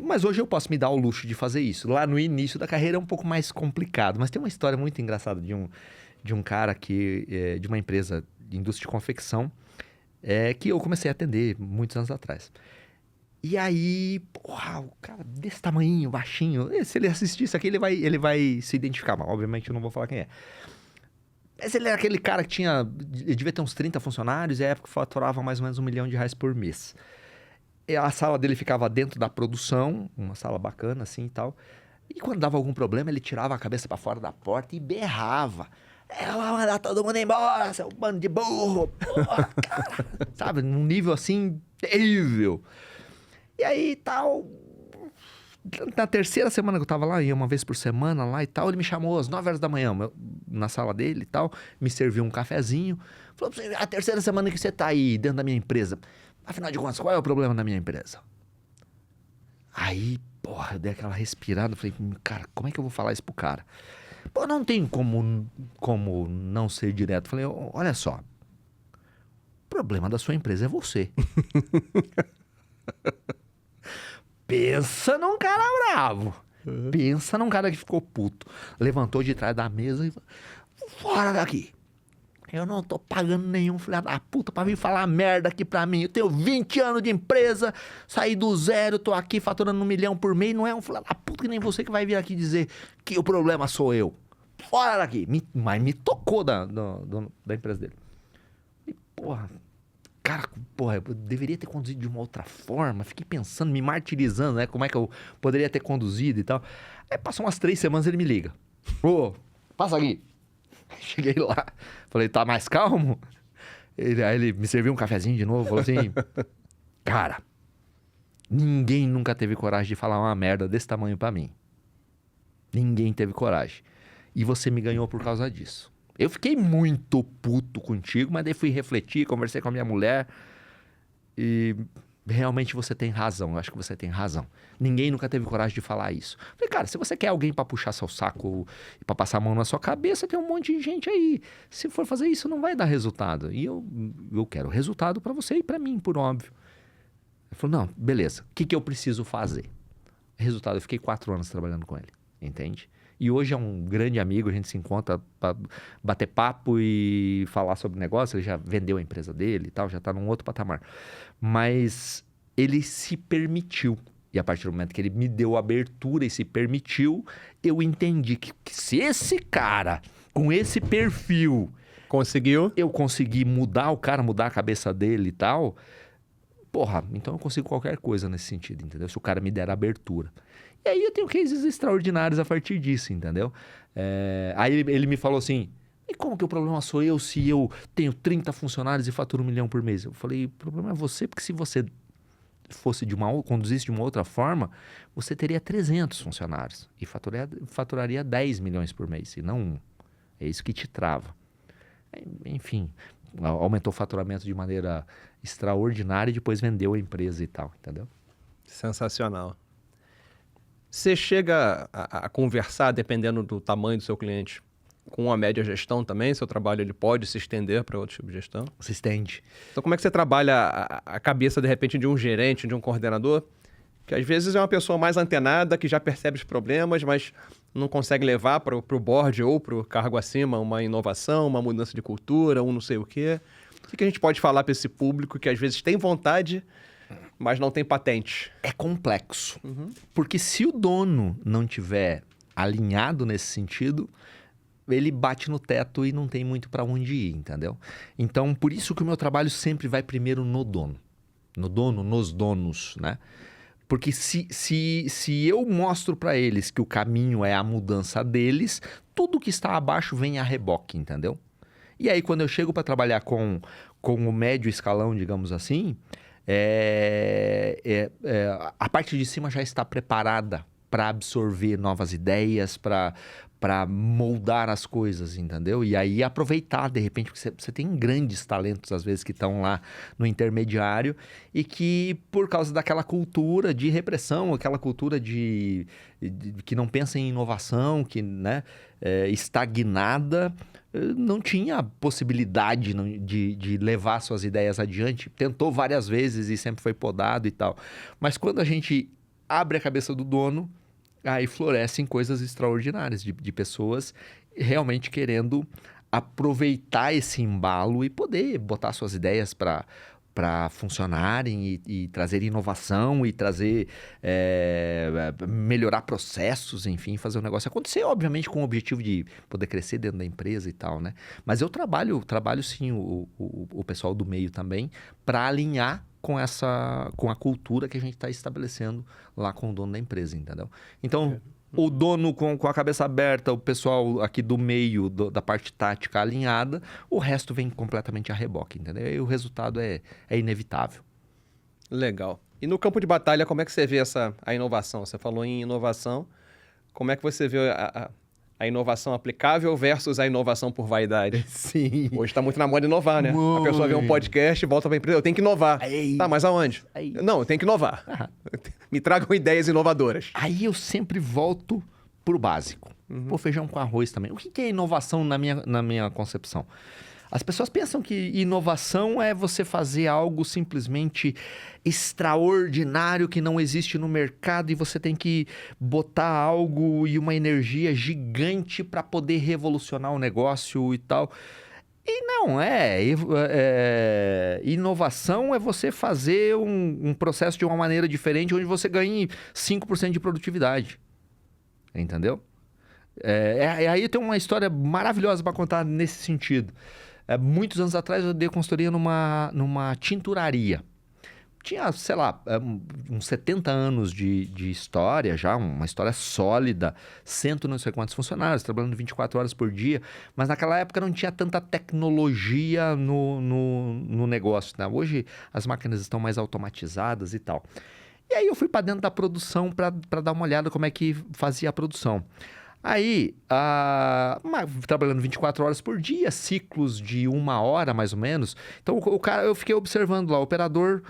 Mas hoje eu posso me dar o luxo de fazer isso. Lá no início da carreira é um pouco mais complicado. Mas tem uma história muito engraçada de um cara de uma empresa de indústria de confecção que eu comecei a atender muitos anos atrás. E aí, porra, o cara desse tamanhinho, baixinho, se ele assistir isso aqui, ele vai se identificar. Mas obviamente eu não vou falar quem é. Mas ele era aquele cara que devia ter uns 30 funcionários e à época faturava mais ou menos R$1 milhão por mês. A sala dele ficava dentro da produção, uma sala bacana assim e tal. E quando dava algum problema, ele tirava a cabeça pra fora da porta e berrava. Eu vou mandar todo mundo embora, seu bando de burro. Porra, cara. Sabe, num nível assim, terrível. E aí tal... Na terceira semana que eu tava lá, ia uma vez por semana lá e tal, ele me chamou às 9 horas da manhã na sala dele e tal, me serviu um cafezinho. Falou, a terceira semana que você tá aí dentro da minha empresa, afinal de contas, qual é o problema da minha empresa? Aí, porra, eu dei aquela respirada, falei, cara, como é que eu vou falar isso pro cara? Pô, não tem como não ser direto. Falei, olha só, o problema da sua empresa é você. Pensa num cara bravo. Pensa num cara que ficou puto. Levantou de trás da mesa e falou, fora daqui. Eu não tô pagando nenhum filho da puta pra vir falar merda aqui pra mim. Eu tenho 20 anos de empresa, saí do zero, tô aqui faturando 1 milhão por mês. Não é um filho da puta que nem você que vai vir aqui dizer que o problema sou eu. Fora daqui. Mas me tocou da empresa dele. E porra... Cara, porra, eu deveria ter conduzido de uma outra forma. Fiquei pensando, me martirizando, né? Como é que eu poderia ter conduzido e tal. Aí passou umas 3 semanas, ele me liga. Ô, passa aqui. Cheguei lá. Falei, tá mais calmo? Aí ele me serviu um cafezinho de novo. Falou assim, cara, ninguém nunca teve coragem de falar uma merda desse tamanho pra mim. Ninguém teve coragem. E você me ganhou por causa disso. Eu fiquei muito puto contigo, mas daí fui refletir, conversei com a minha mulher e realmente você tem razão, eu acho que você tem razão. Ninguém nunca teve coragem de falar isso. Falei, cara, se você quer alguém pra puxar seu saco e pra passar a mão na sua cabeça, tem um monte de gente aí. Se for fazer isso, não vai dar resultado. E eu quero resultado pra você e pra mim, por óbvio. Ele falou, não, beleza, o que eu preciso fazer? Resultado, eu fiquei 4 anos trabalhando com ele, entende? E hoje é um grande amigo, a gente se encontra para bater papo e falar sobre negócio. Ele já vendeu a empresa dele e tal, já está num outro patamar. Mas ele se permitiu. E a partir do momento que ele me deu abertura e se permitiu, eu entendi que se esse cara, com esse perfil... Conseguiu? Eu consegui mudar o cara, mudar a cabeça dele e tal... Porra, então eu consigo qualquer coisa nesse sentido, entendeu? Se o cara me der abertura. E aí eu tenho cases extraordinários a partir disso, entendeu? Aí ele me falou assim, e como que o problema sou eu se eu tenho 30 funcionários e faturo 1 milhão por mês? Eu falei, o problema é você, porque se você conduzisse de uma outra forma, você teria 300 funcionários e faturaria 10 milhões por mês, e não 1. É isso que te trava. Enfim, aumentou o faturamento de maneira extraordinária e depois vendeu a empresa e tal, entendeu? Sensacional. Você chega a conversar, dependendo do tamanho do seu cliente, com a média gestão também? Seu trabalho ele pode se estender para outro tipo de gestão? Se estende. Então, como é que você trabalha a cabeça, de repente, de um gerente, de um coordenador, que às vezes é uma pessoa mais antenada, que já percebe os problemas, mas não consegue levar para o board ou para o cargo acima uma inovação, uma mudança de cultura, um não sei o quê? O que a gente pode falar para esse público que às vezes tem vontade, mas não tem patente? É complexo. Porque se o dono não tiver alinhado nesse sentido, ele bate no teto e não tem muito para onde ir, entendeu? Então, por isso que o meu trabalho sempre vai primeiro no dono. No dono, nos donos, né? Porque se eu mostro para eles que o caminho é a mudança deles, tudo que está abaixo vem a reboque, entendeu? E aí, quando eu chego para trabalhar com o médio escalão, digamos assim, a parte de cima já está preparada para absorver novas ideias, para moldar as coisas, entendeu? E aí aproveitar, de repente, porque você tem grandes talentos, às vezes, que estão lá no intermediário e que, por causa daquela cultura de repressão, aquela cultura que não pensa em inovação, que, né, estagnada, não tinha possibilidade de levar suas ideias adiante. Tentou várias vezes e sempre foi podado e tal. Mas quando a gente abre a cabeça do dono, aí florescem coisas extraordinárias de pessoas realmente querendo aproveitar esse embalo e poder botar suas ideias para funcionarem e trazer inovação e trazer melhorar processos, enfim, fazer o negócio acontecer, obviamente com o objetivo de poder crescer dentro da empresa e tal, né? Mas eu trabalho sim o pessoal do meio também para alinhar com a cultura que a gente está estabelecendo lá com o dono da empresa, entendeu? Então, o dono com a cabeça aberta, o pessoal aqui do meio, da parte tática alinhada, o resto vem completamente a reboque, entendeu? E o resultado é inevitável. Legal. E no campo de batalha, como é que você vê a inovação? Você falou em inovação. Como é que você vê a inovação aplicável versus a inovação por vaidade? Sim. Hoje está muito na moda inovar, né? Muito. A pessoa vê um podcast, volta para a empresa, eu tenho que inovar. Tá, mas aonde? Não, eu tenho que inovar. Me tragam ideias inovadoras. Aí eu sempre volto pro básico. Pô, feijão com arroz também. O que é inovação na minha concepção? As pessoas pensam que inovação é você fazer algo simplesmente extraordinário que não existe no mercado e você tem que botar algo e uma energia gigante para poder revolucionar o negócio e tal. E não inovação é você fazer um processo de uma maneira diferente onde você ganhe 5% de produtividade. Entendeu? Aí tem uma história maravilhosa para contar nesse sentido. Muitos anos atrás eu dei consultoria numa tinturaria. Tinha, sei lá, uns 70 anos de história já, uma história sólida, não sei quantos funcionários, trabalhando 24 horas por dia, mas naquela época não tinha tanta tecnologia no negócio, né? Hoje as máquinas estão mais automatizadas e tal. E aí eu fui para dentro da produção para dar uma olhada como é que fazia a produção. Aí, trabalhando 24 horas por dia, ciclos de 1 hora mais ou menos. Então, eu fiquei observando lá, o operador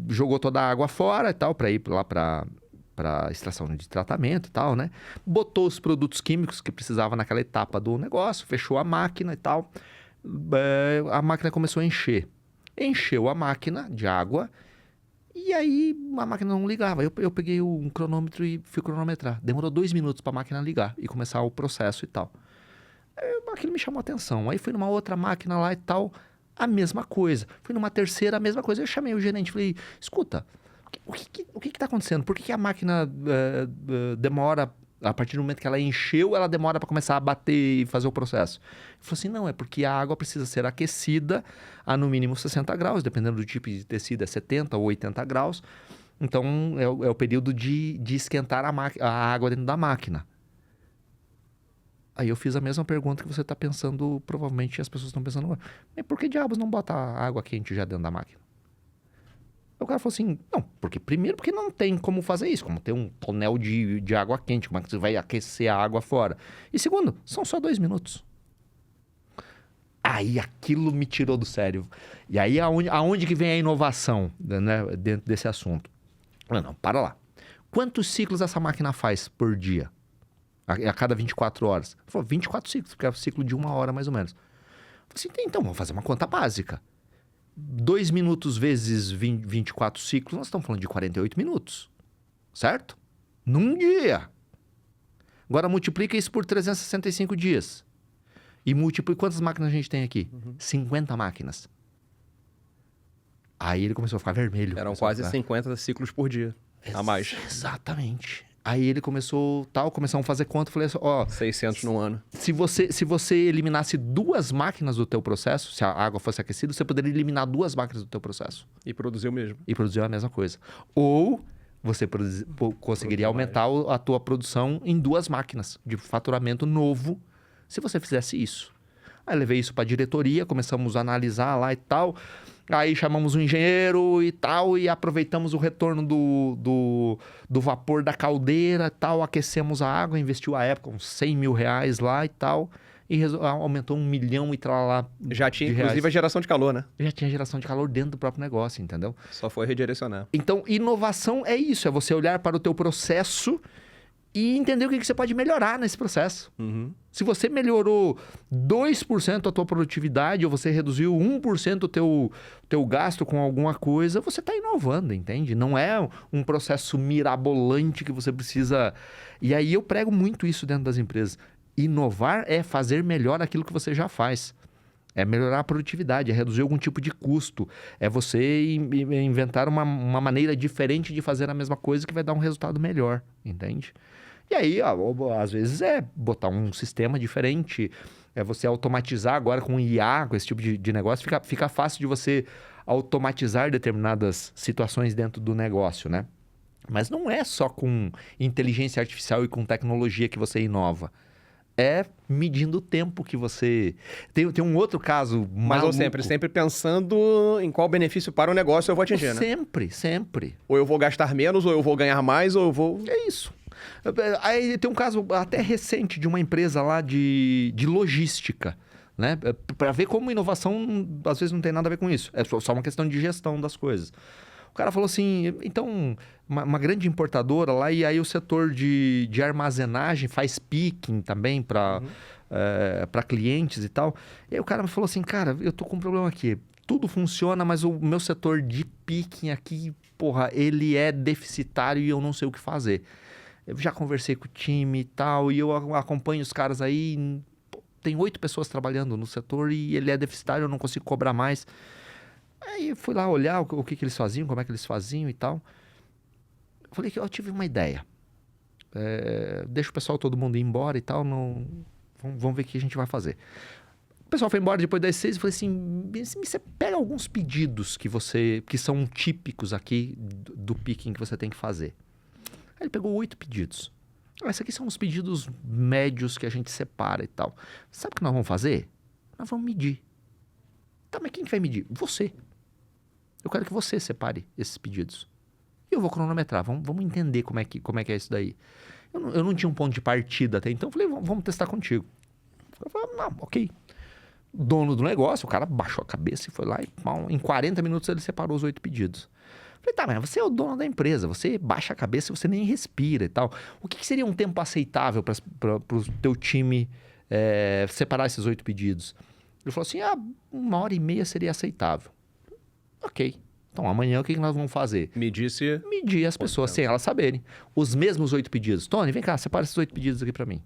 jogou toda a água fora e tal, para ir lá para extração de tratamento e tal, né? Botou os produtos químicos que precisava naquela etapa do negócio, fechou a máquina e tal. A máquina começou a encher. Encheu a máquina de água. E aí a máquina não ligava. Eu peguei um cronômetro e fui cronometrar. Demorou 2 minutos para a máquina ligar e começar o processo e tal. Aquilo me chamou a atenção. Aí fui numa outra máquina lá e tal, a mesma coisa. Fui numa terceira, a mesma coisa. Eu chamei o gerente e falei, escuta, o que está acontecendo? Por que a máquina demora, a partir do momento que ela encheu, ela demora para começar a bater e fazer o processo? Ele falou assim, não, é porque a água precisa ser aquecida a no mínimo 60 graus, dependendo do tipo de tecido, é 70 ou 80 graus. Então, é o período de esquentar a água dentro da máquina. Aí eu fiz a mesma pergunta que você está pensando, provavelmente as pessoas estão pensando agora. Mas por que diabos não bota água quente já dentro da máquina? O cara falou assim, não, primeiro porque não tem como fazer isso, como ter um tonel de água quente, como é que você vai aquecer a água fora? E segundo, são só 2 minutos. Aí aquilo me tirou do sério. E aí aonde que vem a inovação, né, dentro desse assunto? Não, para lá. Quantos ciclos essa máquina faz por dia? A cada 24 horas? Ele falou, 24 ciclos, porque é o ciclo de 1 hora mais ou menos. Eu falei assim, então, vamos fazer uma conta básica. 2 minutos vezes 24 ciclos, nós estamos falando de 48 minutos. Certo? Num dia. Agora multiplica isso por 365 dias. E multiplica quantas máquinas a gente tem aqui? 50 máquinas. Aí ele começou a ficar vermelho. Eram quase 50 ciclos por dia. A mais. Exatamente. Aí ele começamos a fazer conta, falei assim, ó... 600 no ano. Se você eliminasse 2 máquinas do teu processo, se a água fosse aquecida, você poderia eliminar 2 máquinas do teu processo. E produzir o mesmo. E produzir a mesma coisa. Ou você conseguiria aumentar a tua produção em 2 máquinas de faturamento novo, se você fizesse isso. Aí levei isso para a diretoria, começamos a analisar lá e tal... Aí chamamos um engenheiro e tal, e aproveitamos o retorno do vapor da caldeira e tal, aquecemos a água, investiu à época uns 100 mil reais lá e tal, e aumentou 1 milhão e tralá Já tinha, de reais. inclusive, a geração de calor, né? Já tinha geração de calor dentro do próprio negócio, entendeu? Só foi redirecionar. Então, inovação é isso, é você olhar para o teu processo e entender o que você pode melhorar nesse processo. Uhum. Se você melhorou 2% a tua produtividade ou você reduziu 1% o teu gasto com alguma coisa, você está inovando, entende? Não é um processo mirabolante que você precisa... E aí eu prego muito isso dentro das empresas. Inovar é fazer melhor aquilo que você já faz. É melhorar a produtividade, é reduzir algum tipo de custo. É você inventar uma maneira diferente de fazer a mesma coisa que vai dar um resultado melhor, entende? E aí, às vezes, é botar um sistema diferente, é você automatizar agora com IA, com esse tipo de negócio, fica fácil de você automatizar determinadas situações dentro do negócio, né? Mas não é só com inteligência artificial e com tecnologia que você inova. É medindo o tempo que você... Tem um outro caso Mas maluco. eu sempre pensando em qual benefício para o negócio eu vou atingir, né? Sempre. Ou eu vou gastar menos, ou eu vou ganhar mais, ou eu vou... É isso. Aí tem um caso até recente de uma empresa lá de logística, né? Para ver como inovação às vezes não tem nada a ver com isso. É só uma questão de gestão das coisas. O cara falou assim, então, uma grande importadora lá, e aí o setor de armazenagem faz picking também para clientes e tal. E aí o cara me falou assim, cara, eu tô com um problema aqui. Tudo funciona, mas o meu setor de picking aqui, porra, ele é deficitário e eu não sei o que fazer. Eu já conversei com o time e tal, e eu acompanho os caras aí. Tem 8 pessoas trabalhando no setor e ele é deficitário, eu não consigo cobrar mais. Aí eu fui lá olhar o que eles faziam, como é que eles faziam e tal. Eu falei que eu tive uma ideia. Deixa o pessoal, todo mundo ir embora e tal, vamos ver o que a gente vai fazer. O pessoal foi embora depois das 6 e falei assim, você pega alguns pedidos que são típicos aqui do picking que você tem que fazer. Aí ele pegou 8 pedidos. Esses aqui são os pedidos médios que a gente separa e tal. Sabe o que nós vamos fazer? Nós vamos medir. Tá, mas quem que vai medir? Você. Eu quero que você separe esses pedidos. E eu vou cronometrar. Vamos entender como é que é isso daí. Eu não tinha um ponto de partida até então. Eu falei, vamos testar contigo. Eu falei, não, ok. Dono do negócio, o cara baixou a cabeça e foi lá e em 40 minutos ele separou os 8 pedidos. Falei, tá, mas você é o dono da empresa, você baixa a cabeça e você nem respira e tal. O que seria um tempo aceitável para o teu time separar esses 8 pedidos? Ele falou assim, 1h30 seria aceitável. Ok. Então, amanhã o que nós vamos fazer? Medir as pessoas, sem elas saberem. Os mesmos 8 pedidos. Tony, vem cá, separa esses 8 pedidos aqui para mim.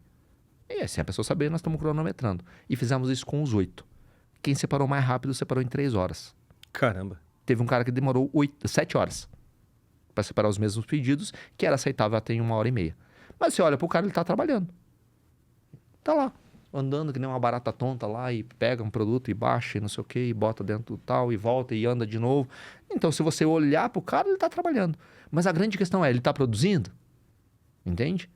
E sem a pessoa saber, nós estamos cronometrando. E fizemos isso com os 8. Quem separou mais rápido, separou em 3 horas. Caramba. Teve um cara que demorou 7 horas para separar os mesmos pedidos, que era aceitável até em 1h30. Mas você olha pro cara, ele tá trabalhando. Tá lá, andando que nem uma barata tonta lá e pega um produto e baixa e não sei o que, e bota dentro do tal e volta e anda de novo. Então, se você olhar pro cara, ele tá trabalhando. Mas a grande questão é, ele tá produzindo? Entende?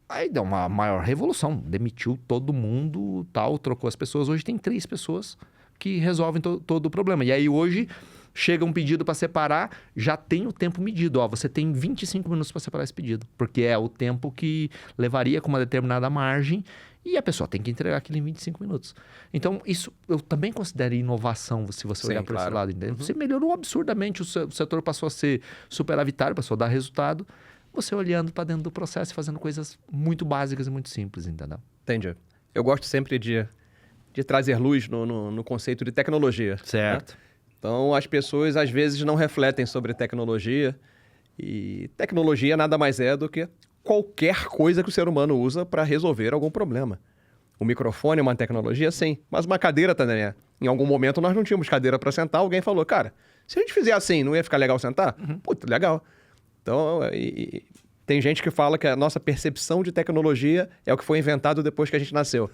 Aí deu uma maior revolução. Demitiu todo mundo, tal, trocou as pessoas. Hoje tem 3 pessoas que resolvem todo o problema. E aí hoje chega um pedido para separar, já tem o tempo medido. Você tem 25 minutos para separar esse pedido, porque é o tempo que levaria com uma determinada margem e a pessoa tem que entregar aquilo em 25 minutos. Então, isso eu também considero inovação, se você olhar por esse lado. Entende? Você melhorou absurdamente, o setor passou a ser superavitário, passou a dar resultado, você olhando para dentro do processo e fazendo coisas muito básicas e muito simples, entendeu? Entendi. Eu gosto sempre de trazer luz no conceito de tecnologia. Certo. Né? Então, as pessoas às vezes não refletem sobre tecnologia. E tecnologia nada mais é do que qualquer coisa que o ser humano usa para resolver algum problema. O microfone é uma tecnologia, sim, mas uma cadeira também é. Em algum momento nós não tínhamos cadeira para sentar, alguém falou, cara, se a gente fizer assim, não ia ficar legal sentar? Puta, legal. Então, tem gente que fala que a nossa percepção de tecnologia é o que foi inventado depois que a gente nasceu.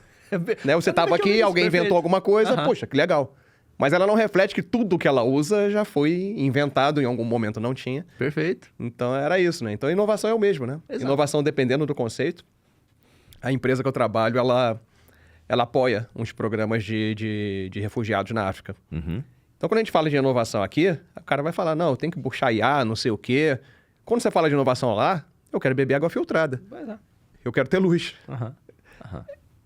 Né? Você estava aqui, alguém inventou alguma coisa, poxa, que legal. Mas ela não reflete que tudo que ela usa já foi inventado em algum momento, não tinha. Perfeito. Então era isso, né? Então a inovação é o mesmo, né? Exato. Inovação dependendo do conceito. A empresa que eu trabalho, ela apoia uns programas de refugiados na África. Então, quando a gente fala de inovação aqui, o cara vai falar, não, tem que puxar IA, não sei o quê. Quando você fala de inovação lá, eu quero beber água filtrada. Pois é. Eu quero ter luz. Aham.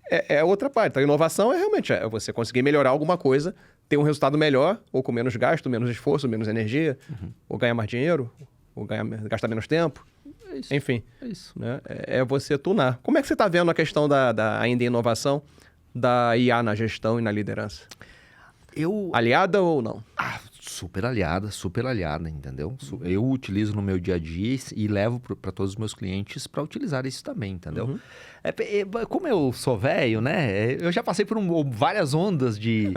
É outra parte. Então, a inovação é realmente você conseguir melhorar alguma coisa, ter um resultado melhor, ou com menos gasto, menos esforço, menos energia, ou ganhar mais dinheiro, ou gastar menos tempo. É isso. Enfim, É isso. né? É você tunar. Como é que você está vendo a questão ainda em inovação, da IA na gestão e na liderança? Aliada ou não? Super aliada, entendeu? Eu utilizo no meu dia a dia e levo para todos os meus clientes para utilizar isso também, entendeu? Como eu sou velho, né? Eu já passei por várias ondas de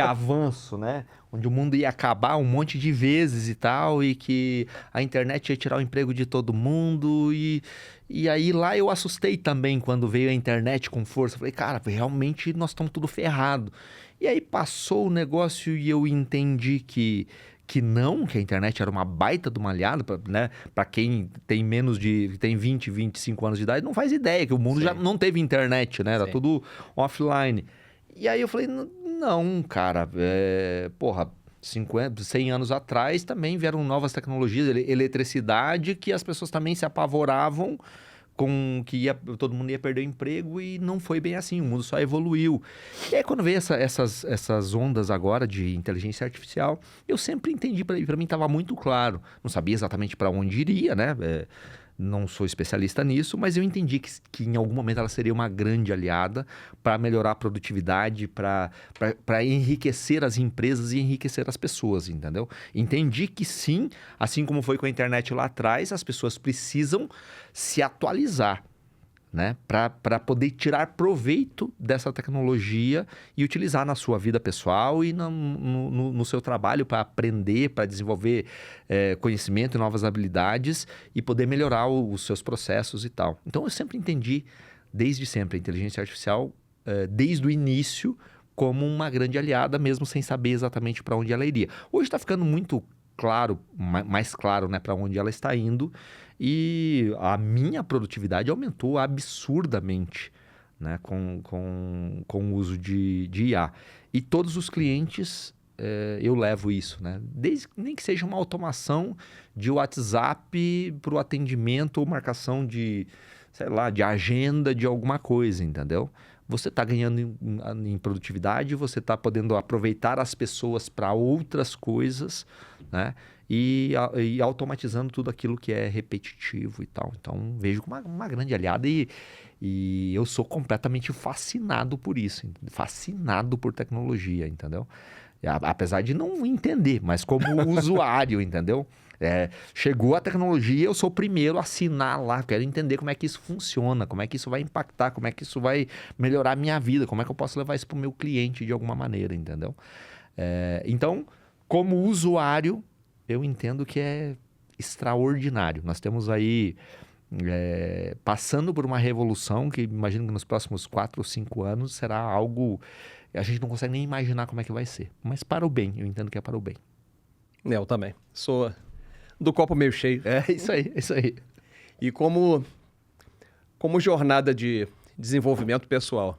avanço, né? Onde o mundo ia acabar um monte de vezes e tal, e que a internet ia tirar o emprego de todo mundo. E aí lá eu assustei também quando veio a internet com força. Falei, cara, realmente nós estamos tudo ferrado. E aí passou o negócio e eu entendi que a internet era uma baita de uma aliada, né? Para quem tem tem 20, 25 anos de idade, não faz ideia que o mundo já não teve internet, né? Era tudo offline. E aí eu falei, não, cara, 100 anos atrás também vieram novas tecnologias, eletricidade, que as pessoas também se apavoravam com que todo mundo ia perder o emprego e não foi bem assim, o mundo só evoluiu. E aí quando veio essas ondas agora de inteligência artificial, eu sempre entendi, para mim estava muito claro, não sabia exatamente para onde iria, né? Não sou especialista nisso, mas eu entendi que em algum momento ela seria uma grande aliada para melhorar a produtividade, para enriquecer as empresas e enriquecer as pessoas, entendeu? Entendi que sim, assim como foi com a internet lá atrás, as pessoas precisam se atualizar, né? Para poder tirar proveito dessa tecnologia e utilizar na sua vida pessoal e no seu trabalho para aprender, para desenvolver conhecimento e novas habilidades e poder melhorar os seus processos e tal. Então, eu sempre entendi, desde sempre, a inteligência artificial, desde o início, como uma grande aliada, mesmo sem saber exatamente para onde ela iria. Hoje está ficando muito claro, mais claro, né, para onde ela está indo. E a minha produtividade aumentou absurdamente, né, com o uso de IA. E todos os clientes, eu levo isso, né? Nem que seja uma automação de WhatsApp para o atendimento ou marcação de, sei lá, de agenda de alguma coisa, entendeu? Você está ganhando em produtividade, você está podendo aproveitar as pessoas para outras coisas, né? E automatizando tudo aquilo que é repetitivo e tal. Então, vejo como uma grande aliada e eu sou completamente fascinado por isso. Fascinado por tecnologia, entendeu? Apesar de não entender, mas como usuário, entendeu? Chegou a tecnologia, eu sou o primeiro a assinar lá. Quero entender como é que isso funciona, como é que isso vai impactar, como é que isso vai melhorar a minha vida, como é que eu posso levar isso para o meu cliente de alguma maneira, entendeu? Então, como usuário, eu entendo que é extraordinário. Nós temos aí passando por uma revolução que imagino que nos próximos 4 ou 5 anos será algo... A gente não consegue nem imaginar como é que vai ser. Mas para o bem, eu entendo que é para o bem. Eu também. Sou do copo meio cheio. É isso aí. E como jornada de desenvolvimento pessoal,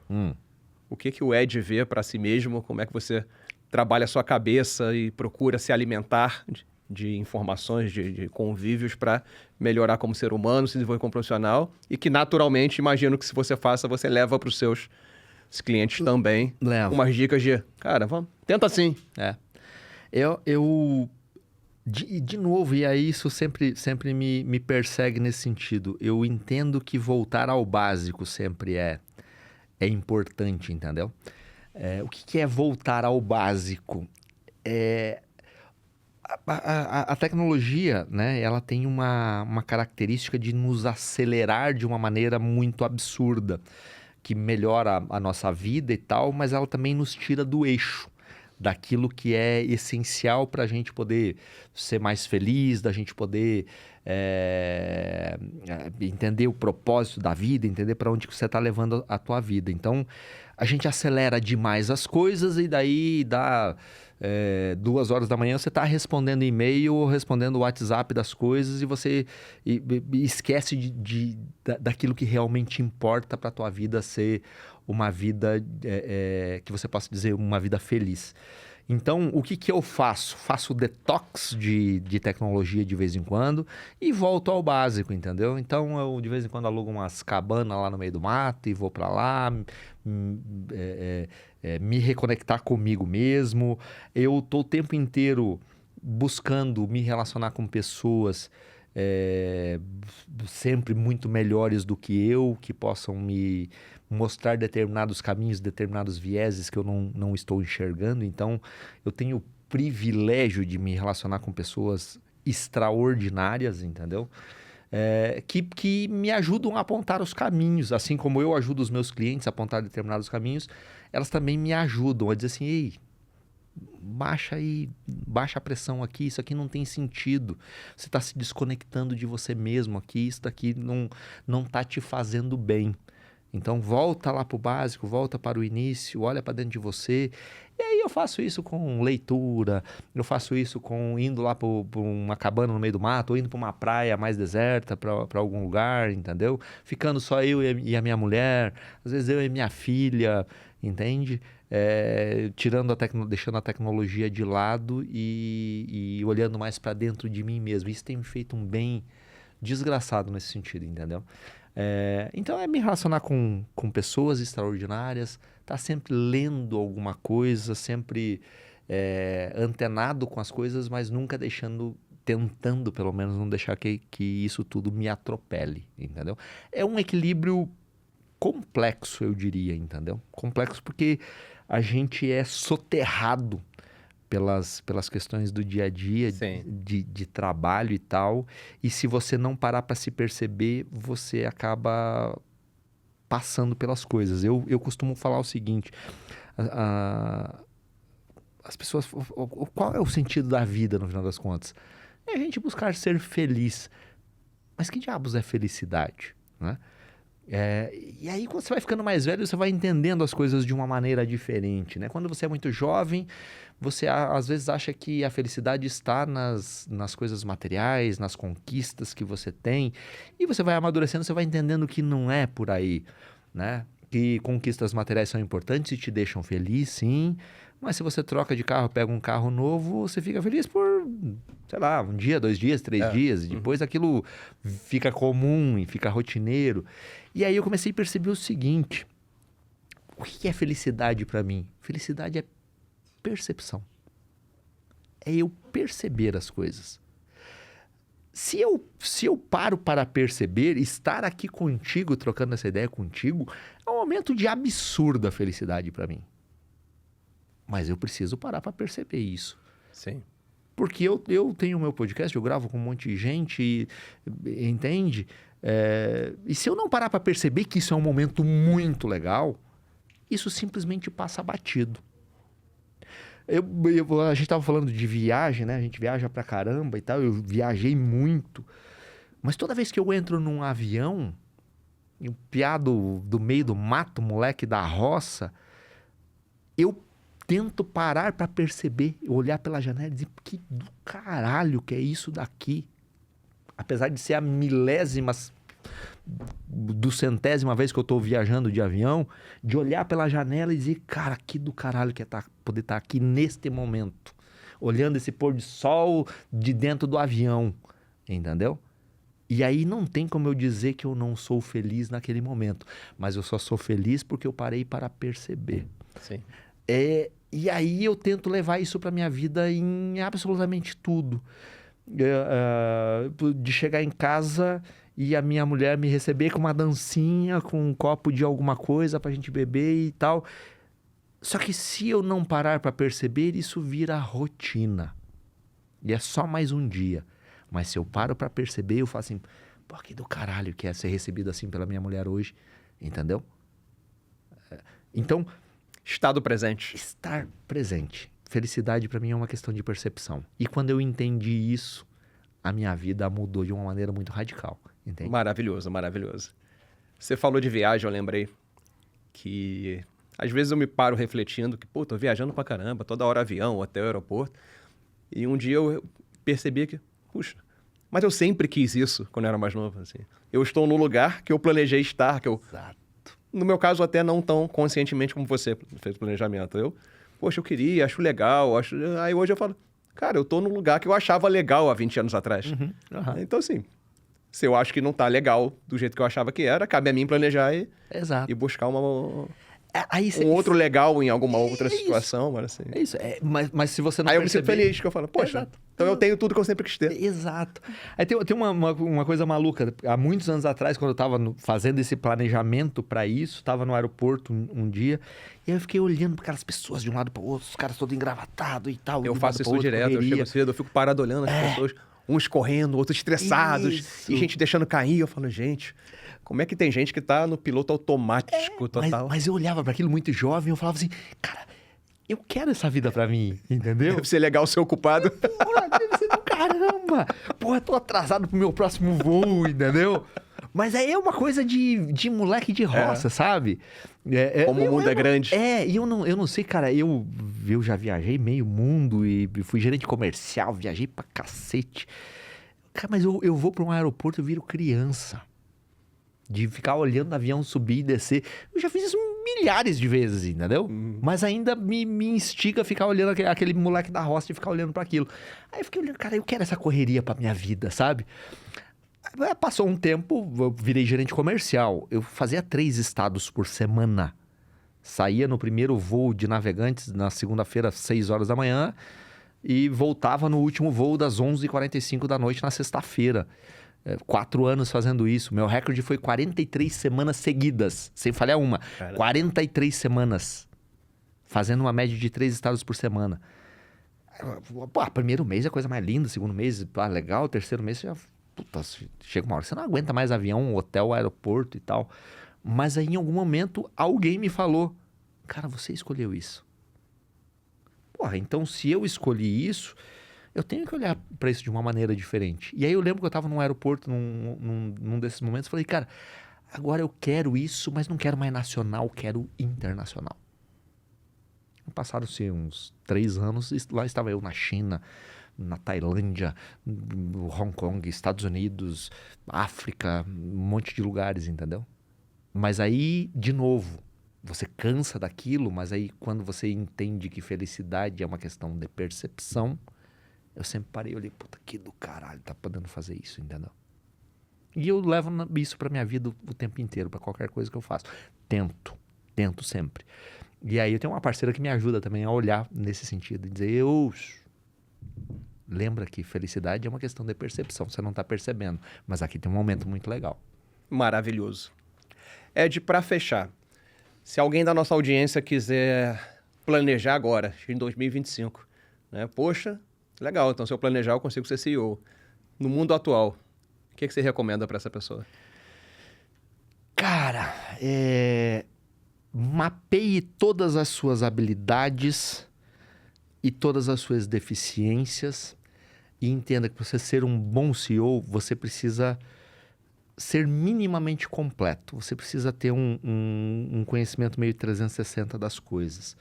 o que o Ed vê para si mesmo? Como é que você trabalha a sua cabeça e procura se alimentar de informações, de convívios para melhorar como ser humano, se desenvolver como profissional e que naturalmente, imagino que se você faça, você leva para os seus clientes também umas dicas de, cara, vamos, tenta assim. De novo, e aí isso sempre me persegue nesse sentido. Eu entendo que voltar ao básico sempre é importante, entendeu? O que é voltar ao básico? A tecnologia, né, ela tem uma característica de nos acelerar de uma maneira muito absurda, que melhora a nossa vida e tal, mas ela também nos tira do eixo, daquilo que é essencial para a gente poder ser mais feliz, da gente poder entender o propósito da vida, entender para onde você está levando a tua vida. Então, a gente acelera demais as coisas e daí dá 2 horas da manhã você está respondendo e-mail ou respondendo o WhatsApp das coisas e você esquece daquilo que realmente importa para a tua vida ser uma vida que você possa dizer uma vida feliz. Então, o que eu faço? Faço detox de tecnologia de vez em quando e volto ao básico, entendeu? Então, eu de vez em quando alugo umas cabanas lá no meio do mato e vou para lá, me reconectar comigo mesmo. Eu tô o tempo inteiro buscando me relacionar com pessoas sempre muito melhores do que eu, que possam me mostrar determinados caminhos, determinados vieses que eu não estou enxergando. Então, eu tenho o privilégio de me relacionar com pessoas extraordinárias, entendeu? Que me ajudam a apontar os caminhos, assim como eu ajudo os meus clientes a apontar determinados caminhos, elas também me ajudam a dizer assim, ei, baixa a pressão aqui, isso aqui não tem sentido, você está se desconectando de você mesmo aqui, isso daqui não está te fazendo bem. Então volta lá para o básico, volta para o início, olha para dentro de você. E aí eu faço isso com leitura, eu faço isso com indo lá para uma cabana no meio do mato, ou indo para uma praia mais deserta, para algum lugar, entendeu? Ficando só eu e a minha mulher, às vezes eu e minha filha, entende? Deixando a tecnologia de lado e olhando mais para dentro de mim mesmo. Isso tem me feito um bem desgraçado nesse sentido, entendeu? Então é me relacionar com pessoas extraordinárias, tá sempre lendo alguma coisa, sempre antenado com as coisas, mas nunca tentando pelo menos não deixar que isso tudo me atropele, entendeu? É um equilíbrio complexo, eu diria, entendeu? Complexo porque a gente é soterrado pelas questões do dia a dia, de trabalho e tal. E se você não parar para se perceber, você acaba passando pelas coisas. Eu costumo falar o seguinte, as pessoas... Qual é o sentido da vida, no final das contas? É a gente buscar ser feliz. Mas que diabos é felicidade, né? E aí, quando você vai ficando mais velho, você vai entendendo as coisas de uma maneira diferente, né? Quando você é muito jovem, você às vezes acha que a felicidade está nas coisas materiais, nas conquistas que você tem, e você vai amadurecendo, você vai entendendo que não é por aí, né? Que conquistas materiais são importantes e te deixam feliz, sim, mas se você troca de carro, pega um carro novo, você fica feliz por, sei lá, um dia, 2 dias, 3 dias, e depois aquilo fica comum e fica rotineiro. E aí eu comecei a perceber o seguinte, o que é felicidade para mim? Felicidade é percepção. É eu perceber as coisas. Se eu paro para perceber, estar aqui contigo, trocando essa ideia contigo, é um momento de absurda felicidade para mim. Mas eu preciso parar para perceber isso. Sim. Porque eu tenho o meu podcast, eu gravo com um monte de gente, entende? E se eu não parar para perceber que isso é um momento muito legal, isso simplesmente passa batido. A gente estava falando de viagem, né? A gente viaja pra caramba e tal, eu viajei muito. Mas toda vez que eu entro num avião, e um piado do meio do mato, moleque da roça, eu tento parar para perceber, olhar pela janela e dizer, que do caralho que é isso daqui? Apesar de ser a centésima vez que eu estou viajando de avião, de olhar pela janela e dizer, cara, que do caralho que é poder estar aqui neste momento, olhando esse pôr de sol de dentro do avião, entendeu? E aí não tem como eu dizer que eu não sou feliz naquele momento, mas eu só sou feliz porque eu parei para perceber. Sim. E aí eu tento levar isso para minha vida em absolutamente tudo. De chegar em casa e a minha mulher me receber com uma dancinha, com um copo de alguma coisa pra gente beber e tal. Só que se eu não parar para perceber, isso vira rotina. E é só mais um dia. Mas se eu paro para perceber, eu falo assim, pô, que do caralho que é ser recebido assim pela minha mulher hoje, entendeu? Então, estado presente. Estar presente. Felicidade para mim é uma questão de percepção. E quando eu entendi isso, a minha vida mudou de uma maneira muito radical. Entende? Maravilhoso, maravilhoso. Você falou de viagem, eu lembrei que às vezes eu me paro refletindo que, pô, tô viajando pra caramba, toda hora avião, até o aeroporto. E um dia eu percebi que, puxa, mas eu sempre quis isso quando eu era mais novo, assim. Eu estou no lugar que eu planejei estar, Exato. No meu caso, até não tão conscientemente como você fez o planejamento. poxa, eu queria, acho legal. Aí hoje eu falo, cara, eu tô num lugar que eu achava legal há 20 anos atrás. Então, assim, se eu acho que não tá legal do jeito que eu achava que era, cabe a mim planejar Exato. e buscar Aí um outro legal em alguma outra isso. situação, mas assim... É isso. Mas se você não Aí eu me sinto perceber... feliz, que eu falo, poxa, Exato. então eu tenho tudo que eu sempre quis ter. Exato. Aí tem uma coisa maluca. Há muitos anos atrás, quando eu tava fazendo esse planejamento para isso, tava no aeroporto um dia, e aí eu fiquei olhando para aquelas pessoas de um lado para o outro, os caras todos engravatados e tal. Eu faço isso direto, eu chego cedo, eu fico parado olhando as pessoas, uns correndo, outros estressados, Isso. e gente deixando cair. Eu falo, gente, como é que tem gente que tá no piloto automático total? Mas eu olhava para aquilo muito jovem e eu falava assim, cara, eu quero essa vida para mim, entendeu? Deve ser legal ser ocupado. Porra, deve ser do caramba! Porra, tô atrasado pro meu próximo voo, entendeu? Mas aí é uma coisa de moleque de roça, sabe? Como o mundo é grande. E eu não sei, cara, eu já viajei meio mundo e fui gerente comercial, viajei pra cacete. Cara, mas eu vou pra um aeroporto e eu viro criança. De ficar olhando o avião subir e descer. Eu já fiz isso milhares de vezes, entendeu? Mas ainda me instiga a ficar olhando aquele moleque da roça e ficar olhando para aquilo. Aí eu fiquei olhando, cara, eu quero essa correria pra minha vida, sabe? Aí passou um tempo, eu virei gerente comercial. Eu fazia 3 estados por semana. Saía no primeiro voo de Navegantes, na segunda-feira, às 6 horas da manhã. E voltava no último voo das 11h45 da noite, na sexta-feira. 4 anos fazendo isso. Meu recorde foi 43 semanas seguidas, sem falhar uma. Caramba. 43 semanas. Fazendo uma média de 3 estados por semana. Pô, primeiro mês é a coisa mais linda, segundo mês, legal, terceiro mês você já... Puta, chega uma hora, você não aguenta mais avião, hotel, aeroporto e tal. Mas aí em algum momento alguém me falou, cara, você escolheu isso. Porra, então se eu escolhi isso... eu tenho que olhar para isso de uma maneira diferente. E aí eu lembro que eu estava num aeroporto, num desses momentos, falei, cara, agora eu quero isso, mas não quero mais nacional, quero internacional. Passaram-se uns 3 anos, lá estava eu na China, na Tailândia, Hong Kong, Estados Unidos, África, um monte de lugares, entendeu? Mas aí, de novo, você cansa daquilo, mas aí quando você entende que felicidade é uma questão de percepção, eu sempre parei e olhei, puta, que do caralho, tá podendo fazer isso, entendeu? E eu levo isso pra minha vida o tempo inteiro, pra qualquer coisa que eu faço. Tento sempre. E aí eu tenho uma parceira que me ajuda também a olhar nesse sentido, e dizer, lembra que felicidade é uma questão de percepção, você não tá percebendo, mas aqui tem um momento muito legal. Maravilhoso. Ed, pra fechar, se alguém da nossa audiência quiser planejar agora, em 2025, né? Poxa... legal, então se eu planejar eu consigo ser CEO. No mundo atual, o que você recomenda para essa pessoa? Cara, mapeie todas as suas habilidades e todas as suas deficiências e entenda que para você ser um bom CEO, você precisa ser minimamente completo. Você precisa ter um conhecimento meio 360 das coisas.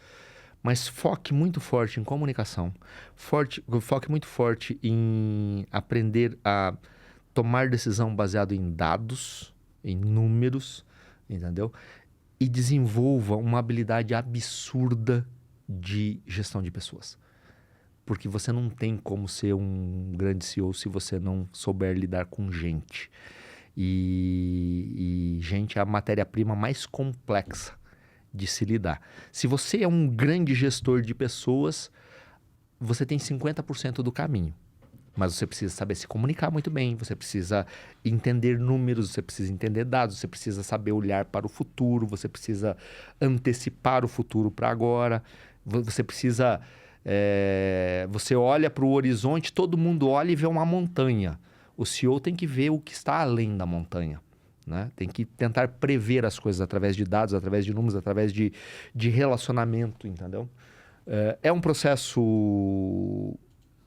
Mas foque muito forte em comunicação, foque muito forte em aprender a tomar decisão baseado em dados, em números, entendeu? E desenvolva uma habilidade absurda de gestão de pessoas. Porque você não tem como ser um grande CEO se você não souber lidar com gente. E gente é a matéria-prima mais complexa de se lidar. Se você é um grande gestor de pessoas, você tem 50% do caminho. Mas você precisa saber se comunicar muito bem, você precisa entender números, você precisa entender dados, você precisa saber olhar para o futuro, você precisa antecipar o futuro para agora, você precisa... você olha para o horizonte, todo mundo olha e vê uma montanha. O CEO tem que ver o que está além da montanha. Né? Tem que tentar prever as coisas através de dados, através de números, através de relacionamento, entendeu? É um processo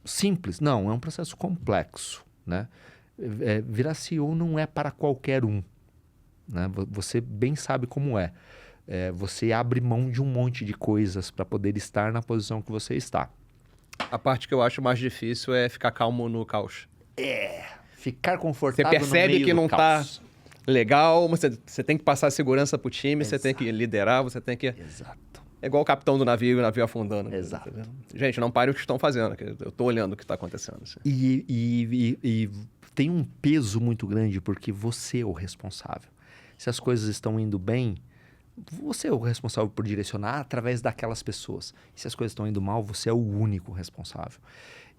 simples? Não, é um processo complexo, né? Virar CEO não é para qualquer um, né? Você bem sabe como é. Você abre mão de um monte de coisas para poder estar na posição que você está. A parte que eu acho mais difícil é ficar calmo no caos. Ficar Você confortável percebe no meio que do não caos. tá legal, você tem que passar segurança pro time, você tem que liderar, você tem que... Exato. É igual o capitão do navio e o navio afundando. Exato. Tá vendo? Gente, não pare o que estão fazendo, que eu tô olhando o que está acontecendo. Assim. E tem um peso muito grande porque você é o responsável. Se as coisas estão indo bem, você é o responsável por direcionar através daquelas pessoas. E se as coisas estão indo mal, você é o único responsável.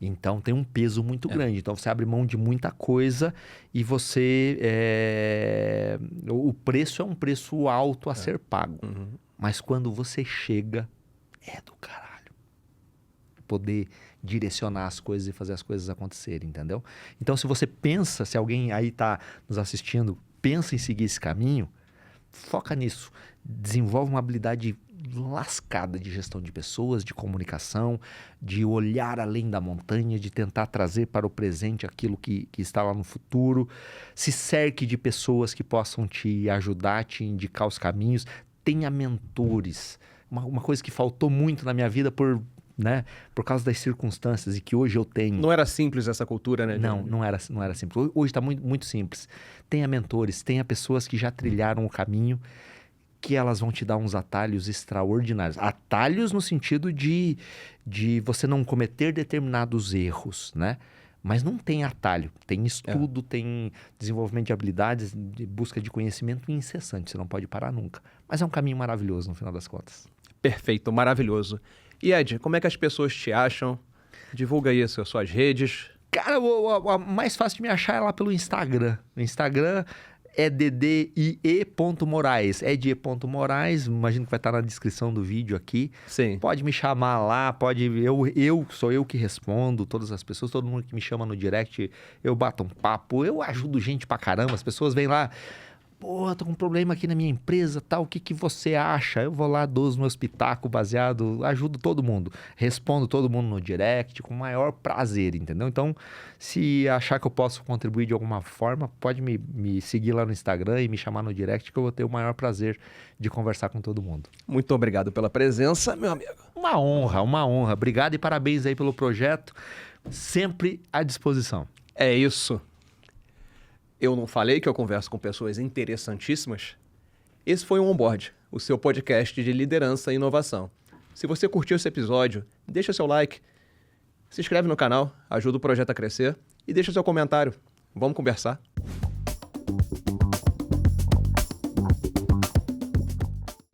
Então tem um peso muito grande. Então você abre mão de muita coisa e você... O preço é um preço alto a ser pago. Uhum. Mas quando você chega, é do caralho. Poder direcionar as coisas e fazer as coisas acontecerem, entendeu? Então se você pensa, se alguém aí está nos assistindo, pensa em seguir esse caminho, foca nisso. Desenvolve uma habilidade lascada de gestão de pessoas, de comunicação, de olhar além da montanha, de tentar trazer para o presente aquilo que está lá no futuro. Se cerque de pessoas que possam te ajudar, te indicar os caminhos. Tenha mentores. Uma coisa que faltou muito na minha vida por causa das circunstâncias e que hoje eu tenho. Não era simples essa cultura, né? Não era simples. Hoje está muito, muito simples. Tenha mentores, tenha pessoas que já trilharam o caminho, que elas vão te dar uns atalhos extraordinários. Atalhos no sentido de você não cometer determinados erros, né? Mas não tem atalho. Tem estudo, tem desenvolvimento de habilidades, de busca de conhecimento incessante. Você não pode parar nunca. Mas é um caminho maravilhoso no final das contas. Perfeito, maravilhoso. E Ed, como é que as pessoas te acham? Divulga aí as suas redes. Cara, a mais fácil de me achar é lá pelo Instagram. No Instagram é ddie.moraes. Ed.moraes, imagino que vai estar na descrição do vídeo aqui. Sim. Pode me chamar lá, sou eu que respondo, todas as pessoas, todo mundo que me chama no direct, eu bato um papo, eu ajudo gente pra caramba, as pessoas vêm lá, pô, tô com um problema aqui na minha empresa, tal, o que você acha? Eu vou lá, dou os meus pitacos baseado, ajudo todo mundo, respondo todo mundo no direct com o maior prazer, entendeu? Então, se achar que eu posso contribuir de alguma forma, pode me seguir lá no Instagram e me chamar no direct que eu vou ter o maior prazer de conversar com todo mundo. Muito obrigado pela presença, meu amigo. Uma honra, uma honra. Obrigado e parabéns aí pelo projeto, sempre à disposição. É isso. Eu não falei que eu converso com pessoas interessantíssimas? Esse foi o Onboard, o seu podcast de liderança e inovação. Se você curtiu esse episódio, deixa seu like, se inscreve no canal, ajuda o projeto a crescer e deixa seu comentário. Vamos conversar?